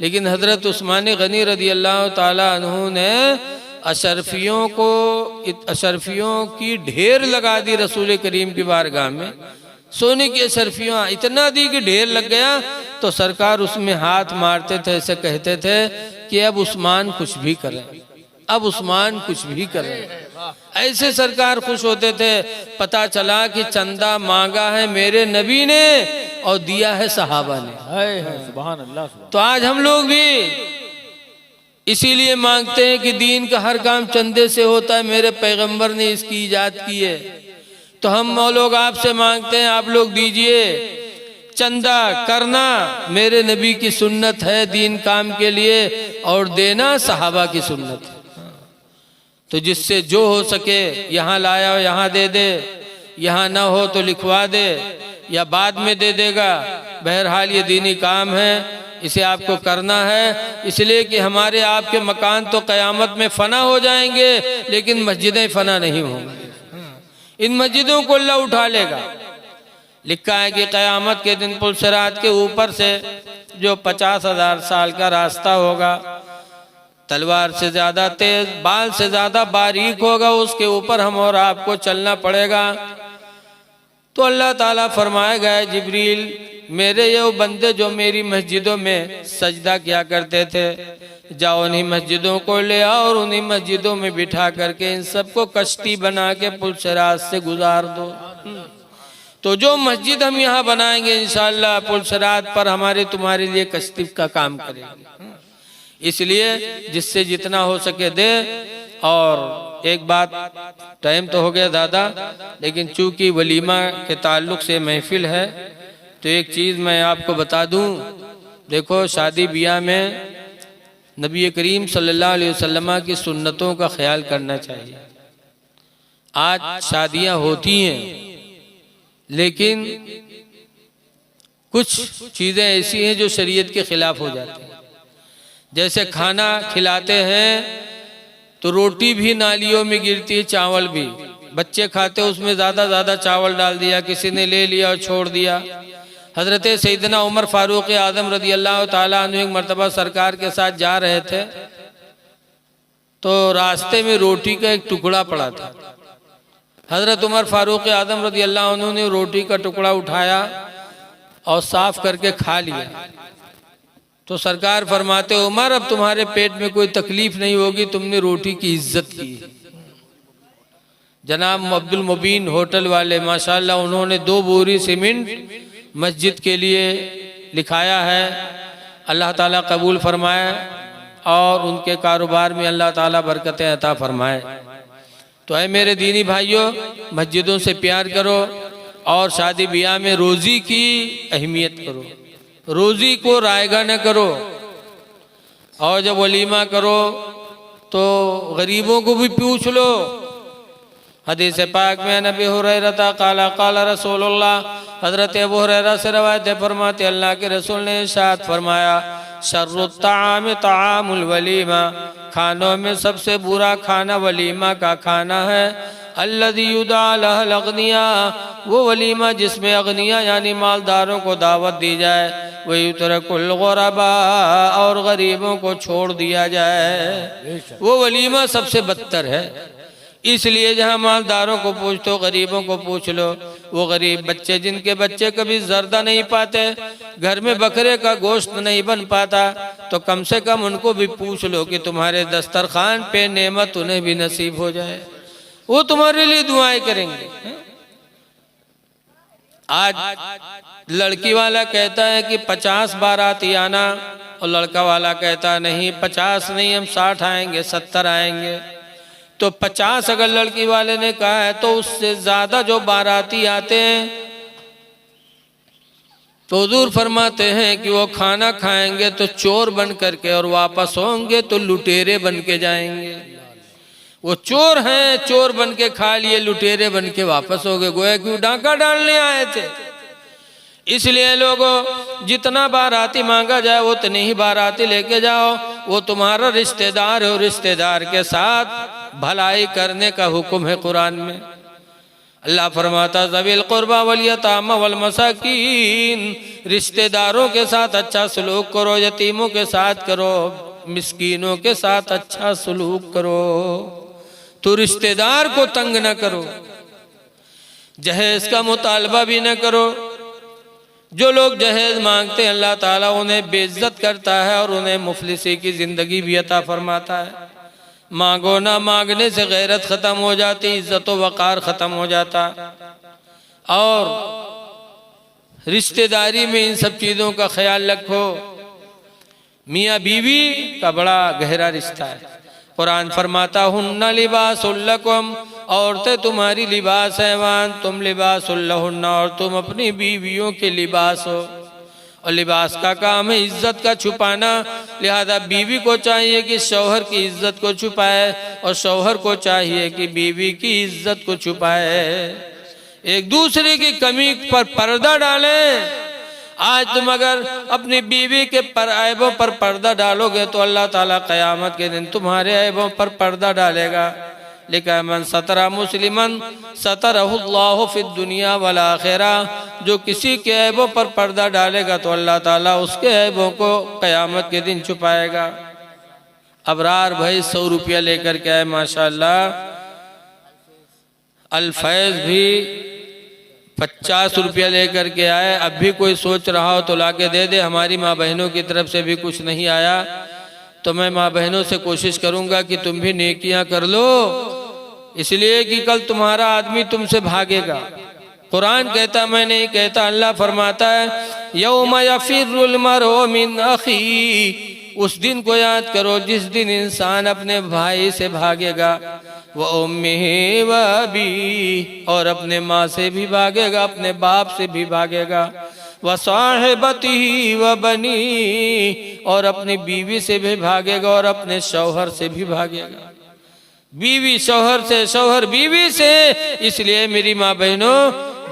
लेकिन हजरत उस्मान गनी रदी अल्लाह ताला अन्हु ने अशरफियों की ढेर लगा दी रसूल करीम की बारगाह में। सोने की अशरफियाँ इतना दी कि ढेर लग गया। तो सरकार उसमें हाथ मारते थे, ऐसे कहते थे कि अब उस्मान कुछ भी करें, अब उस्मान कुछ भी करें। ऐसे सरकार खुश होते थे। पता चला कि चंदा मांगा है मेरे नबी ने और दिया है सहाबा ने। सुभान अल्लाह। तो आज हम लोग भी इसीलिए मांगते हैं कि दीन का हर काम चंदे से होता है, मेरे पैगंबर ने इसकी इजाद की है। तो हम लोग आपसे मांगते हैं, आप लोग दीजिए। चंदा करना मेरे नबी की सुन्नत है दीन काम के लिए, और देना सहाबा की सुन्नत है। तो जिससे जो हो सके, यहाँ लाया हो यहाँ दे दे, यहाँ ना हो तो लिखवा दे या बाद में दे देगा। बहरहाल ये दीनी काम है, इसे आपको करना है। इसलिए कि हमारे आपके मकान तो क़यामत में फना हो जाएंगे, लेकिन मस्जिदें फना नहीं होंगी। इन मस्जिदों को अल्लाह उठा लेगा। लिखा है कि क़यामत के दिन पुल सिरात के ऊपर से जो 50,000 साल का रास्ता होगा, तलवार से ज्यादा तेज, बाल से ज्यादा बारीक होगा, उसके ऊपर हम और आपको चलना पड़ेगा। तो अल्लाह ताला फरमाएगा, जिब्रील मेरे ये बंदे जो मेरी मस्जिदों में सजदा किया करते थे, जाओ उन्हीं मस्जिदों को ले आओ और उन्हीं मस्जिदों में बिठा करके इन सबको कश्ती बना के पुल सिरात से गुजार दो। तो जो मस्जिद हम यहाँ बनाएंगे इंशाअल्लाह पुल सिरात पर हमारे तुम्हारे लिए कश्ती का काम करेंगे। इसलिए जिससे जितना हो सके दे। और एक बात, टाइम तो हो गया दादा, लेकिन चूंकि वलीमा के ताल्लुक से महफिल है तो एक चीज़ मैं आपको बता दूं। देखो, शादी ब्याह में नबी करीम सल्लल्लाहु अलैहि वसल्लम की सुन्नतों का ख्याल करना चाहिए। आज शादियां होती हैं, लेकिन कुछ चीज़ें ऐसी हैं जो शरीयत के खिलाफ हो जाती हैं। जैसे खाना खिलाते हैं तो रोटी भी नालियों में गिरती है, चावल भी। बच्चे खाते उसमें ज़्यादा चावल डाल दिया, किसी ने ले लिया और छोड़ दिया। हज़रत सैयदना उमर फारूक आज़म रज़ी अल्लाह ताला अन्हु एक मरतबा सरकार के साथ जा रहे थे तो रास्ते में रोटी का एक टुकड़ा पड़ा था। हज़रत उमर फारूक आज़म रज़ी अल्लाह अन्हु ने रोटी का टुकड़ा उठाया और साफ करके खा लिया। तो सरकार फरमाते, उमर अब तुम्हारे पेट में कोई तकलीफ नहीं होगी, तुमने रोटी की इज्जत की। जनाब अब्दुल मुबीन होटल वाले माशाल्लाह, उन्होंने 2 बोरी सीमेंट मस्जिद के लिए लिखाया है। अल्लाह ताला कबूल फरमाए और उनके कारोबार में अल्लाह ताला बरकतें अता फरमाए। तो ऐ मेरे दीनी भाइयों, मस्जिदों से प्यार करो और शादी ब्याह में रोज़ी की अहमियत करो, रोज़ी को रायगा न करो। और जब वलीमा करो तो गरीबों को भी पूछ लो। हदीस पाक में नबी हुरैरा काला काला रसूलुल्लाह, हज़रत अबू हुरैरा से रवायत है, फरमाते अल्लाह के रसूल ने इरशाद फरमाया, शर्रुत ताआम ताआमुल वलीमा, खानों में सबसे बुरा खाना वलीमा का खाना है। अल्लज़ी युदआ लहल अग़निया, वो वलीमा जिसमें अग़निया यानी मालदारों को दावत दी जाए। वयुतरकुल गुरबा, और गरीबों को छोड़ दिया जाए। वो वलीमा सबसे बदतर है। इसलिए जहाँ मालदारों को पूछ तो गरीबों को पूछ लो। वो गरीब बच्चे जिनके बच्चे कभी जर्दा नहीं पाते, घर में बकरे का गोश्त नहीं बन पाता, तो कम से कम उनको भी पूछ लो कि तुम्हारे दस्तरखान पे नेमत उन्हें भी नसीब हो जाए, वो तुम्हारे लिए दुआएं करेंगे। आज लड़की वाला कहता है कि 50 बाराती आना, और लड़का वाला कहता है नहीं 50 नहीं, हम 60 आएंगे, 70 आएंगे। तो 50 अगर लड़की वाले ने कहा है, तो उससे ज्यादा जो बाराती आते हैं तो हुजूर फरमाते हैं कि वो खाना खाएंगे तो चोर बन करके, और वापस होंगे तो लुटेरे बन के जाएंगे। वो चोर हैं, चोर बन के खा लिए, लुटेरे बन के वापस हो गए, गोया क्यों डाका डालने आए थे। इसलिए लोगों, जितना बाराती मांगा जाए उतनी ही बाराती लेके जाओ, वो तुम्हारा रिश्तेदार है, और रिश्तेदार के साथ भलाई करने का हुक्म है कुरान में। अल्लाह फरमाता ज़विल क़ुरबा वल यतामा वल मसाकीन, रिश्तेदारों के साथ अच्छा सलूक करो, यतीमों के साथ करो, मिस्कीनों के साथ अच्छा सलूक करो, तो रिश्तेदार को तंग न करो, जहेज का मुतालबा भी न करो। जो लोग जहेज मांगते हैं अल्लाह ताला उन्हें बेइज्जत करता है और उन्हें मुफलिसी की जिंदगी भी अता फरमाता है। मांगो ना मांगने से गैरत खत्म हो जाती, इज्जत व वक़ार खत्म हो जाता। और रिश्तेदारी में इन सब चीज़ों का ख्याल रखो। मियाँ बीवी का बड़ा गहरा रिश्ता है। कुरान फरमाता हुन्ना लिबासुल लकुम, औरतें तुम्हारी लिबास है, वान तुम लिबासुल लहुन्ना, और तुम अपनी बीवियों के लिबास हो। और लिबास का काम है इज्जत का छुपाना, लिहाजा बीवी को चाहिए कि शौहर की इज्जत को छुपाए, और शौहर को चाहिए कि बीवी की इज्जत को छुपाए। एक दूसरे की कमी पर पर्दा डालें। आज तुम अगर अपनी बीवी के ऐबों पर पर्दा डालोगे तो अल्लाह ताला क़यामत के दिन तुम्हारे ऐबों पर पर्दा डालेगा। लिखा मन सतरा मुस्लिमन सतरहुल्लाहु फिद दुनिया वल आखिरा, जो किसी के ऐबों पर पर्दा डालेगा तो अल्लाह ताला उसके ऐबों को क़यामत के दिन छुपाएगा। अबरार भाई 100 रुपया लेकर के आए माशाअल्लाह। अल-फैज़ भी 50 रुपया लेकर के आए। अब भी कोई सोच रहा हो तो लाके दे दे। हमारी माँ बहनों की तरफ से भी कुछ नहीं आया, तो मैं माँ बहनों से कोशिश करूंगा कि तुम भी नेकियां कर लो, इसलिए कि कल तुम्हारा आदमी तुमसे भागेगा। कुरान कहता, मैं नहीं कहता, अल्लाह फरमाता है यौम यफिरुल मरउ मिन अखी, उस दिन को याद करो जिस दिन इंसान अपने भाई से भागेगा, व उम्मिही व अबी, और अपने माँ से भी भागेगा, अपने बाप से भी भागेगा, व साहिबती व बनी, और अपनी बीवी से भी भागेगा, और अपने शौहर से भी भागेगा। बीवी शौहर से, शौहर बीवी से। इसलिए मेरी माँ बहनों,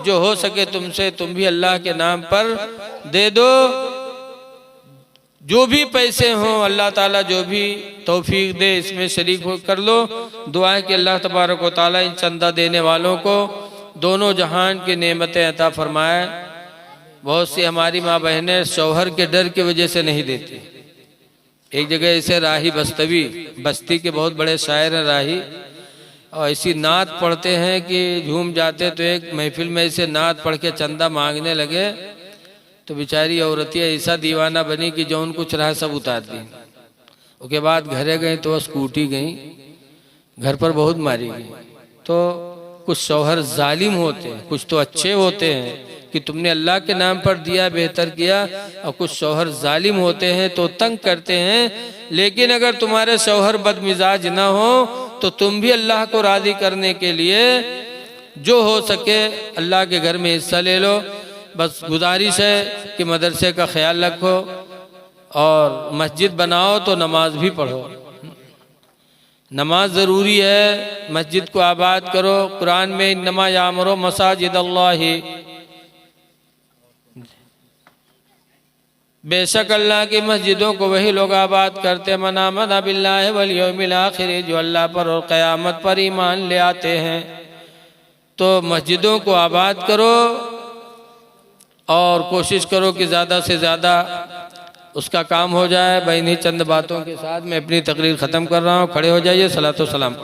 जो हो सके तुमसे तुम भी अल्लाह के नाम पर दे दो। जो भी पैसे हों अल्लाह ताला जो भी तौफीक दे इसमें शरीक हो कर लो। दुआ है कि अल्लाह तबारक व ताला इन चंदा देने वालों को दोनों जहान की नेमतें अता फरमाए। बहुत सी हमारी माँ बहनें शौहर के डर की वजह से नहीं देती। एक जगह ऐसे राही बस्तवी, बस्ती के बहुत बड़े शायर हैं राही, और ऐसी नात पढ़ते हैं कि झूम जाते। तो एक महफिल में ऐसे नात पढ़ के चंदा मांगने लगे, तो बेचारी औरतियाँ ऐसा दीवाना बनी कि जो कुछ रहा सब उतार दी। उसके बाद घरे गई तो स्कूटी गई, घर पर बहुत मारी गई। तो कुछ शौहर जालिम होते हैं, कुछ तो अच्छे होते हैं कि तुमने अल्लाह के नाम पर दिया बेहतर किया, और कुछ शौहर जालिम होते हैं तो तंग करते हैं। लेकिन अगर तुम्हारे शौहर बदमिजाज ना हो तो तुम भी अल्लाह को राज़ी करने के लिए जो हो सके अल्लाह के घर में हिस्सा ले लो। बस गुजारिश है कि मदरसे का ख्याल रखो, और मस्जिद बनाओ तो नमाज भी पढ़ो। नमाज ज़रूरी है, मस्जिद को आबाद करो। कुरान में इन्नमा यामुरु मसाजिद अल्लाहि, बेशक अल्लाह की मस्जिदों को वही लोग आबाद करते मन आमन बिल्लाहि वल यौमिल आखिर, जो अल्लाह पर और क़यामत पर ईमान ले आते हैं। तो मस्जिदों को आबाद करो और कोशिश करो कि ज़्यादा से ज़्यादा उसका काम हो जाए। भाई इन्हीं चंद बातों के साथ मैं अपनी तकरीर ख़त्म कर रहा हूँ। खड़े हो जाइए, सलातो सलाम।